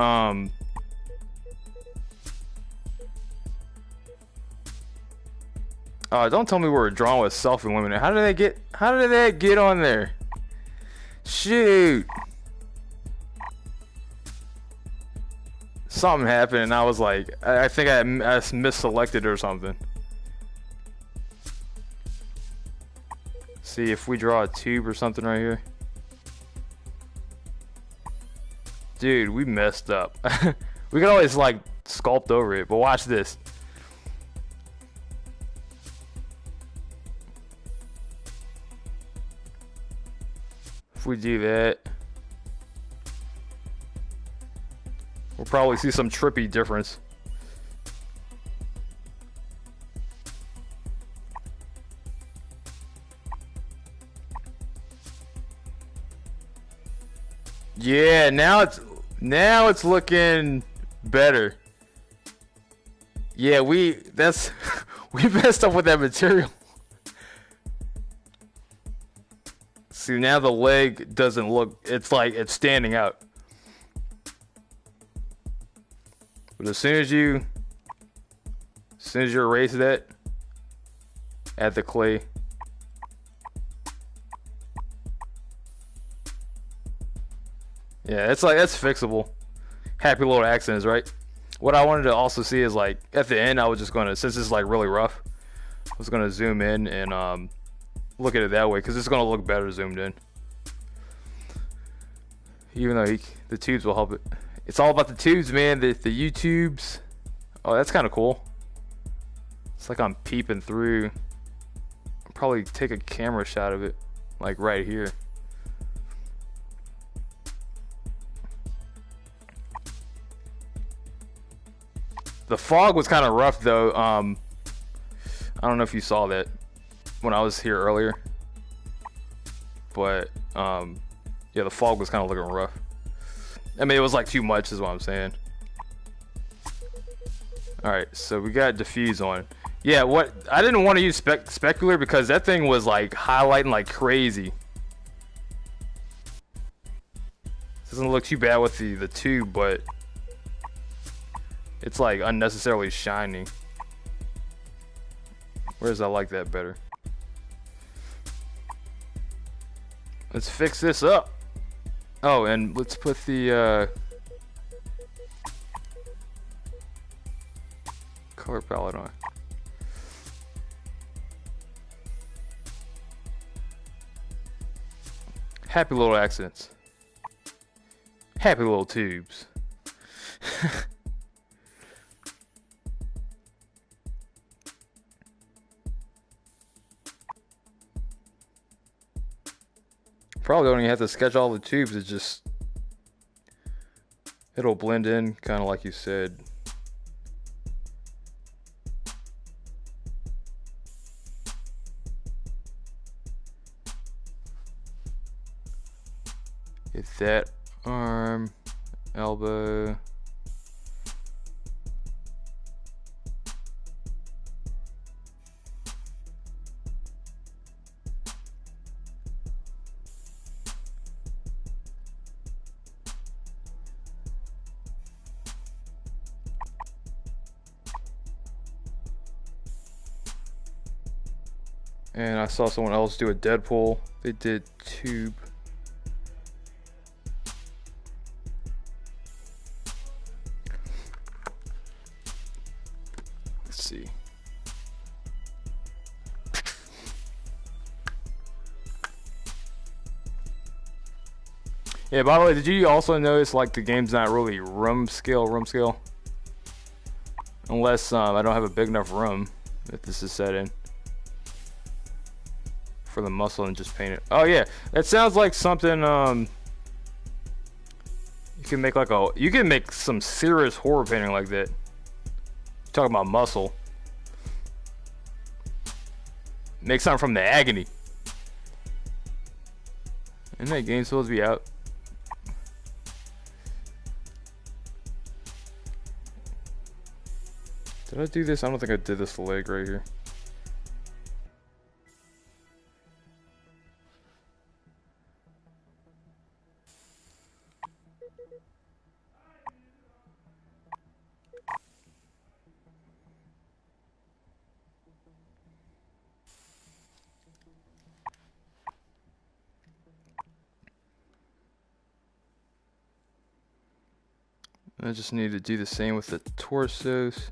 don't tell me we were drawn with self-illuminate. How did they get on there? Shoot. Something happened and I was like, I think I misselected or something. See if we draw a tube or something right here. Dude, we messed up. We could always like sculpt over it, but watch this. If we do that, we'll probably see some trippy difference. Yeah, now it's looking better. Yeah, we messed up with that material. See, now the leg doesn't look, it's like it's standing out. But as soon as you erase that, add the clay. Yeah, it's like, that's fixable. Happy little accidents, right? What I wanted to also see is like at the end, I was just gonna, since it's like really rough, I was gonna zoom in and look at it that way because it's gonna look better zoomed in. Even though the tubes will help it. It's all about the tubes, man. The YouTubes. Oh, that's kind of cool. It's like I'm peeping through. I'll probably take a camera shot of it, like right here. The fog was kind of rough though. I don't know if you saw that when I was here earlier, but yeah, the fog was kind of looking rough. I mean, it was like too much is what I'm saying. All right, so we got diffuse on. Yeah, what I didn't want to use specular because that thing was like highlighting like crazy. Doesn't look too bad with the tube, but it's like unnecessarily shiny. Whereas I like that better. Let's fix this up. Oh, and let's put the color palette on. Happy little accidents. Happy little tubes. Probably don't even have to sketch all the tubes. It just, it'll blend in kind of like you said. Get that arm, elbow. And I saw someone else do a Deadpool. They did tube. Let's see. Yeah, by the way, did you also notice like the game's not really room scale? Unless I don't have a big enough room that this is set in. For the muscle and just paint it. Oh yeah, that sounds like something you can make like you can make some serious horror painting like that. Talking about muscle. Make something from the agony. Isn't that game supposed to be out? Did I do this? I don't think I did this leg right here. I just need to do the same with the torsos.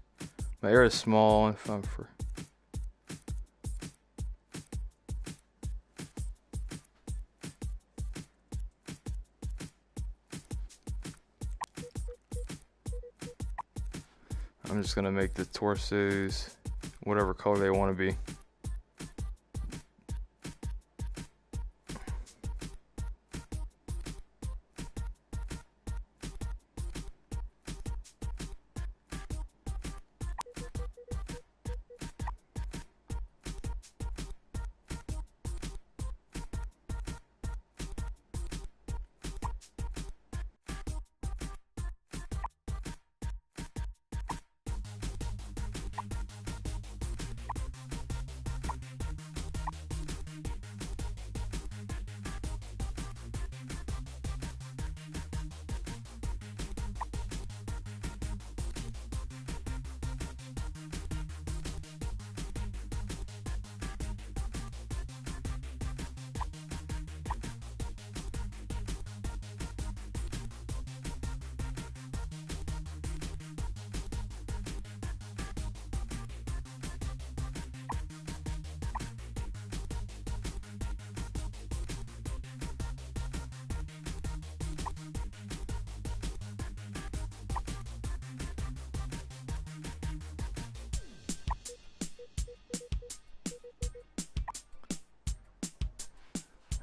My area is small. If I'm for I'm just gonna make the torsos whatever color they want to be.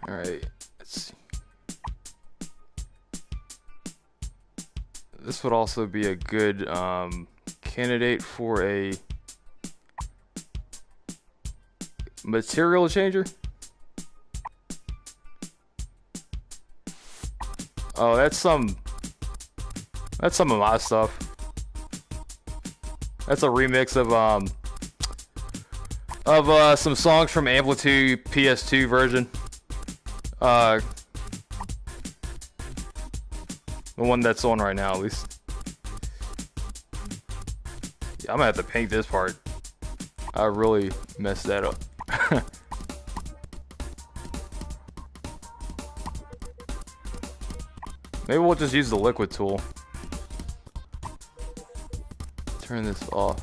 All right, let's see. This would also be a good candidate for a material changer. Oh, that's some of my stuff. That's a remix of some songs from Amplitude PS2 version. The one that's on right now, at least. Yeah, I'm gonna have to paint this part. I really messed that up. Maybe we'll just use the liquid tool. Turn this off.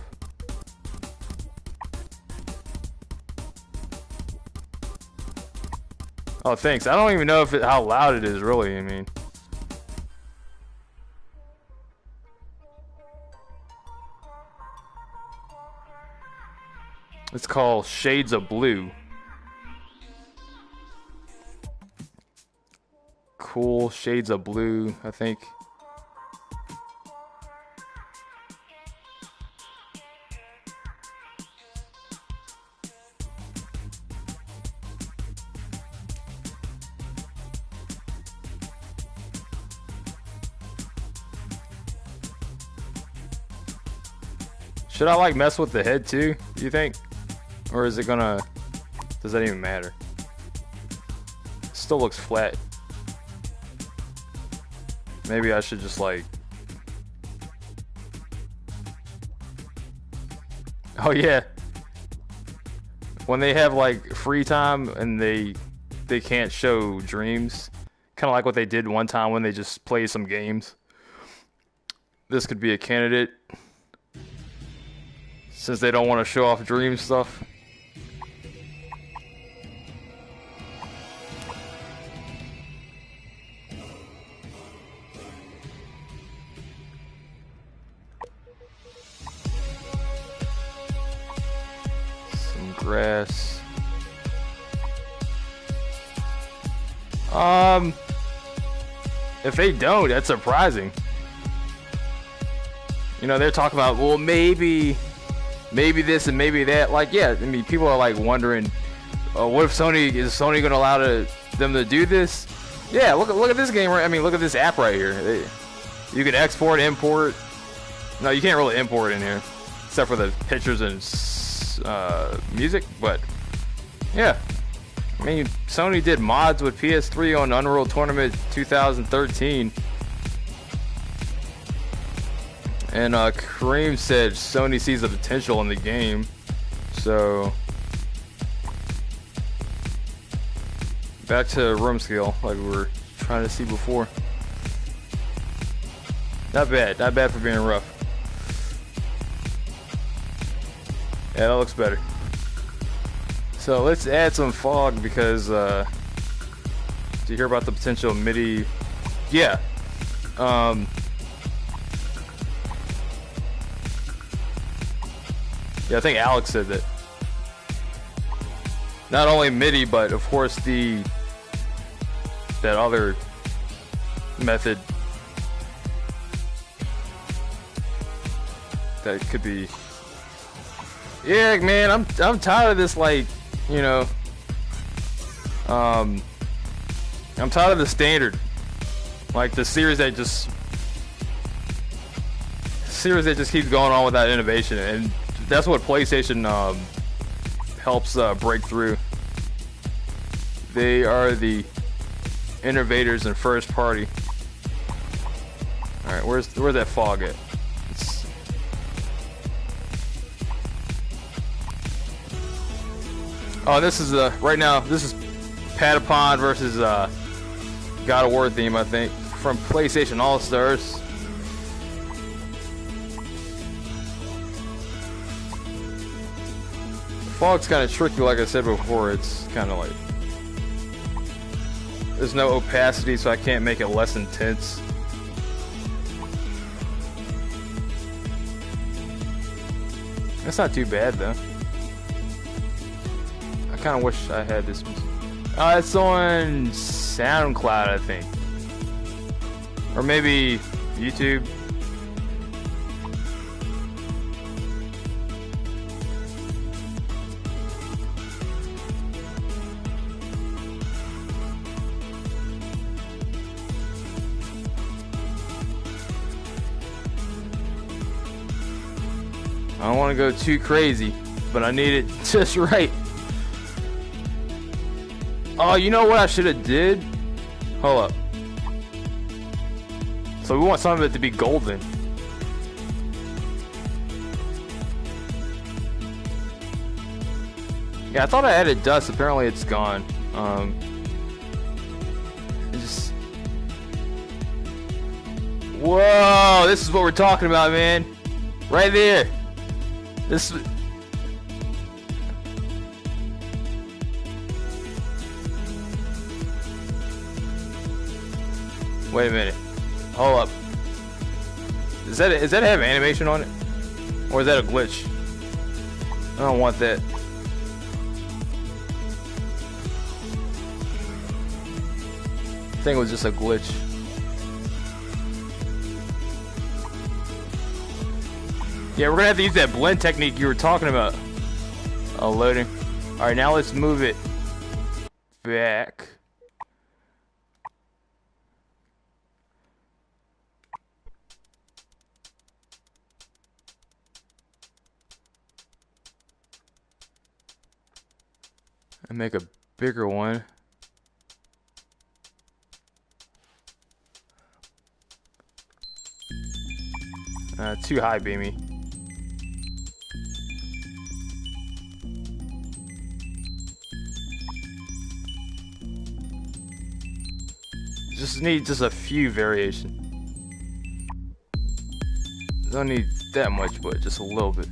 Oh, thanks. I don't even know if how loud it is, really. I mean, it's called Shades of Blue. Cool Shades of Blue, I think. Should I like mess with the head too, do you think? Or is it gonna, does that even matter? It still looks flat. Maybe I should just like, oh yeah. When they have like free time and they can't show dreams, kind of like what they did one time when they just played some games. This could be a candidate. Since they don't want to show off dream stuff. Some grass. If they don't, that's surprising. You know, they're talking about, well, maybe this and maybe that. Like, yeah, I mean, people are like wondering, what if is Sony gonna allow them to do this? Yeah, look at this game right. I mean, look at this app right here. You can export, import. No, you can't really import in here, except for the pictures and music. But yeah, I mean, Sony did mods with PS3 on Unreal Tournament 2013. And Kareem said Sony sees the potential in the game. So back to room scale, like we were trying to see before. Not bad for being rough. Yeah, that looks better. So let's add some fog because did you hear about the potential MIDI? Yeah. Yeah, I think Alex said that. Not only MIDI, but of course that other method that could be. Yeah, man, I'm tired of this, like, you know. I'm tired of the standard, like the series that just keeps going on without innovation, and that's what PlayStation helps break through. They are the innovators in first party. All right, where's that fog at? Oh, this is right now. This is Patapon versus God of War theme, I think, from PlayStation All Stars. Fog's kind of tricky, like I said before. It's kind of like there's no opacity, so I can't make it less intense. That's not too bad though. I kind of wish I had this. It's on SoundCloud, I think, or maybe YouTube. I don't want to go too crazy, but I need it just right. Oh, you know what I should have did? Hold up. So we want some of it to be golden. Yeah, I thought I added dust. Apparently it's gone. Whoa, this is what we're talking about, man. Right there. This. Wait a minute. Hold up. Does that have animation on it? Or is that a glitch? I don't want that. I think it was just a glitch. Yeah, we're gonna have to use that blend technique you were talking about. Oh, loading. Alright, now let's move it back. And make a bigger one. Too high, beamy. Just need just a few variation. Don't need that much, but just a little bit.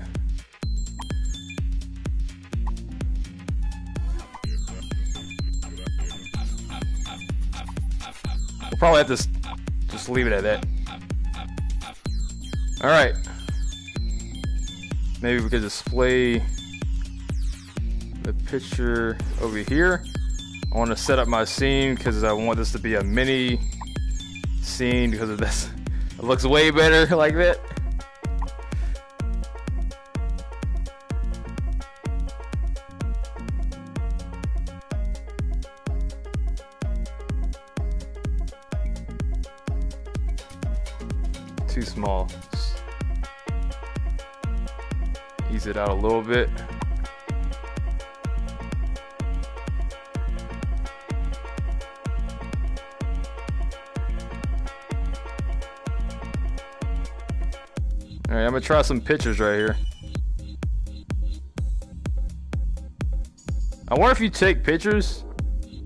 We'll probably have to just leave it at that. Alright. Maybe we could display the picture over here. I want to set up my scene because I want this to be a mini scene because of this. It looks way better like that. too small. Just ease it out a little bit. Alright, I'm gonna try some pictures right here. I wonder if you take pictures,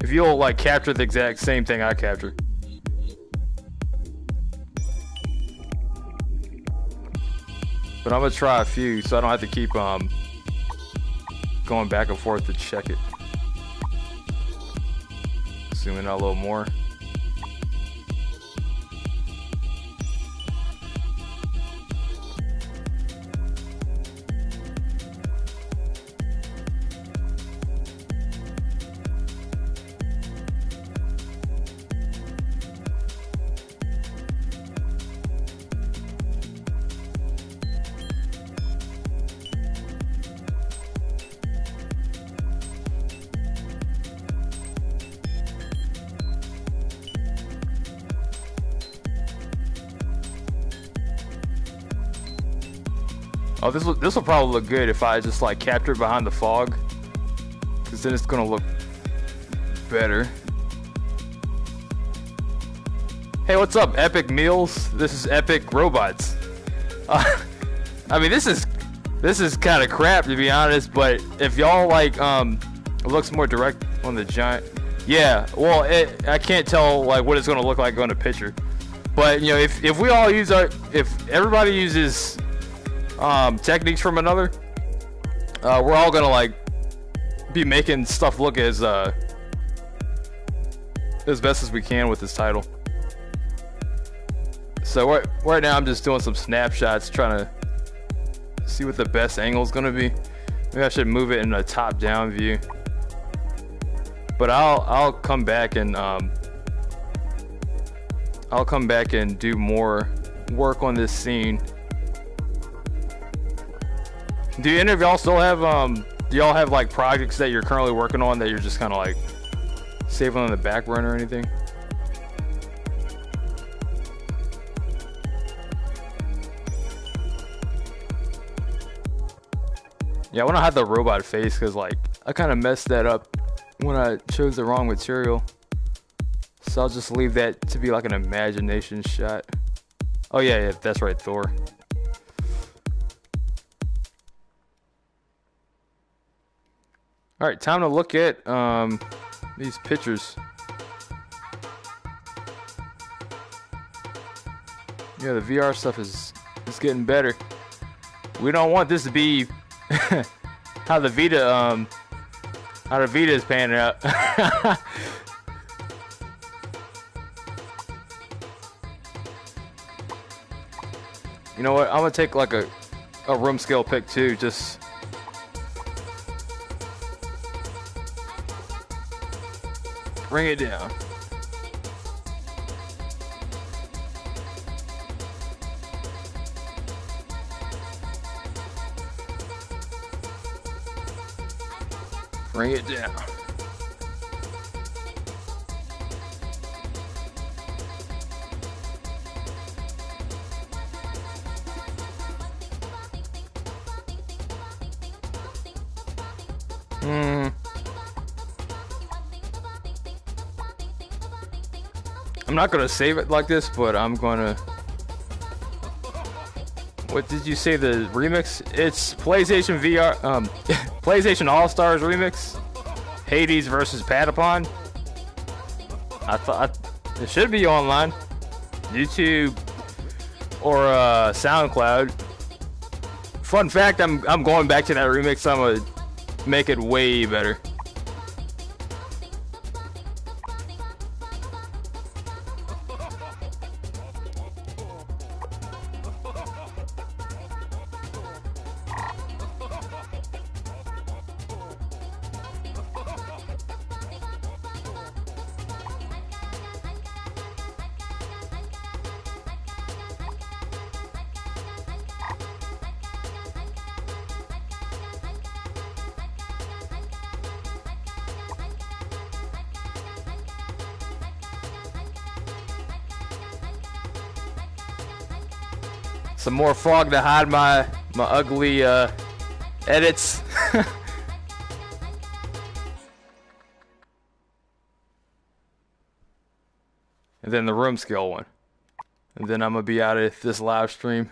if you'll like capture the exact same thing I captured. But I'm gonna try a few so I don't have to keep going back and forth to check it. Zoom in a little more. Oh, this will probably look good if I just like capture it behind the fog, because then it's gonna look better. Hey, what's up, Epic Meals? This is Epic Robots. I mean, this is kind of crap to be honest, but if y'all like, it looks more direct on the giant. Yeah, well, I can't tell like what it's gonna look like on a picture, but you know, if we all use if everybody uses techniques from another, we're all gonna like be making stuff look as best as we can with this title. So right now I'm just doing some snapshots, trying to see what the best angle is gonna be. Maybe I should move it in a top-down view. But I'll come back and do more work on this scene. Do any of y'all still have do y'all have like projects that you're currently working on that you're just kind of like saving on the back burner or anything? Yeah, I want to hide the robot face because like I kind of messed that up when I chose the wrong material. So I'll just leave that to be like an imagination shot. Oh yeah, that's right, Thor. All right, time to look at these pictures. Yeah, the VR stuff is getting better. We don't want this to be how the Vita is panning out. You know what? I'm gonna take like a room scale pic too, just. Bring it down. Bring it down. I'm not gonna save it like this, but I'm gonna. What did you say? The remix? It's PlayStation VR, PlayStation All Stars remix. Hades versus Patapon. I thought it should be online, YouTube or SoundCloud. Fun fact: I'm going back to that remix. I'm gonna make it way better. Some more fog to hide my ugly edits. And then the room scale one. And then I'm gonna be out of this live stream.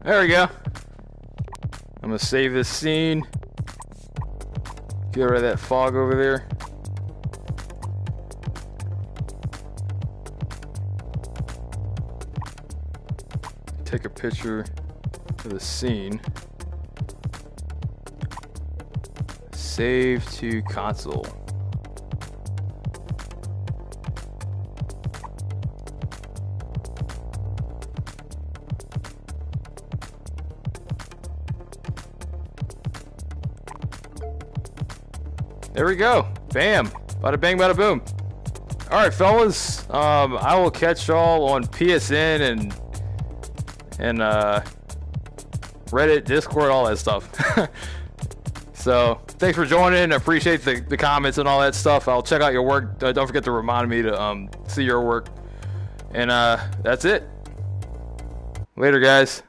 There we go. I'm gonna save this scene. Get rid of that fog over there. Take a picture of the scene. Save to console. There we go. Bam. Bada bang, bada boom. Alright, fellas. I will catch y'all on PSN and Reddit, Discord, all that stuff. So, thanks for joining. I appreciate the comments and all that stuff. I'll check out your work. Don't forget to remind me to see your work. And that's it. Later, guys.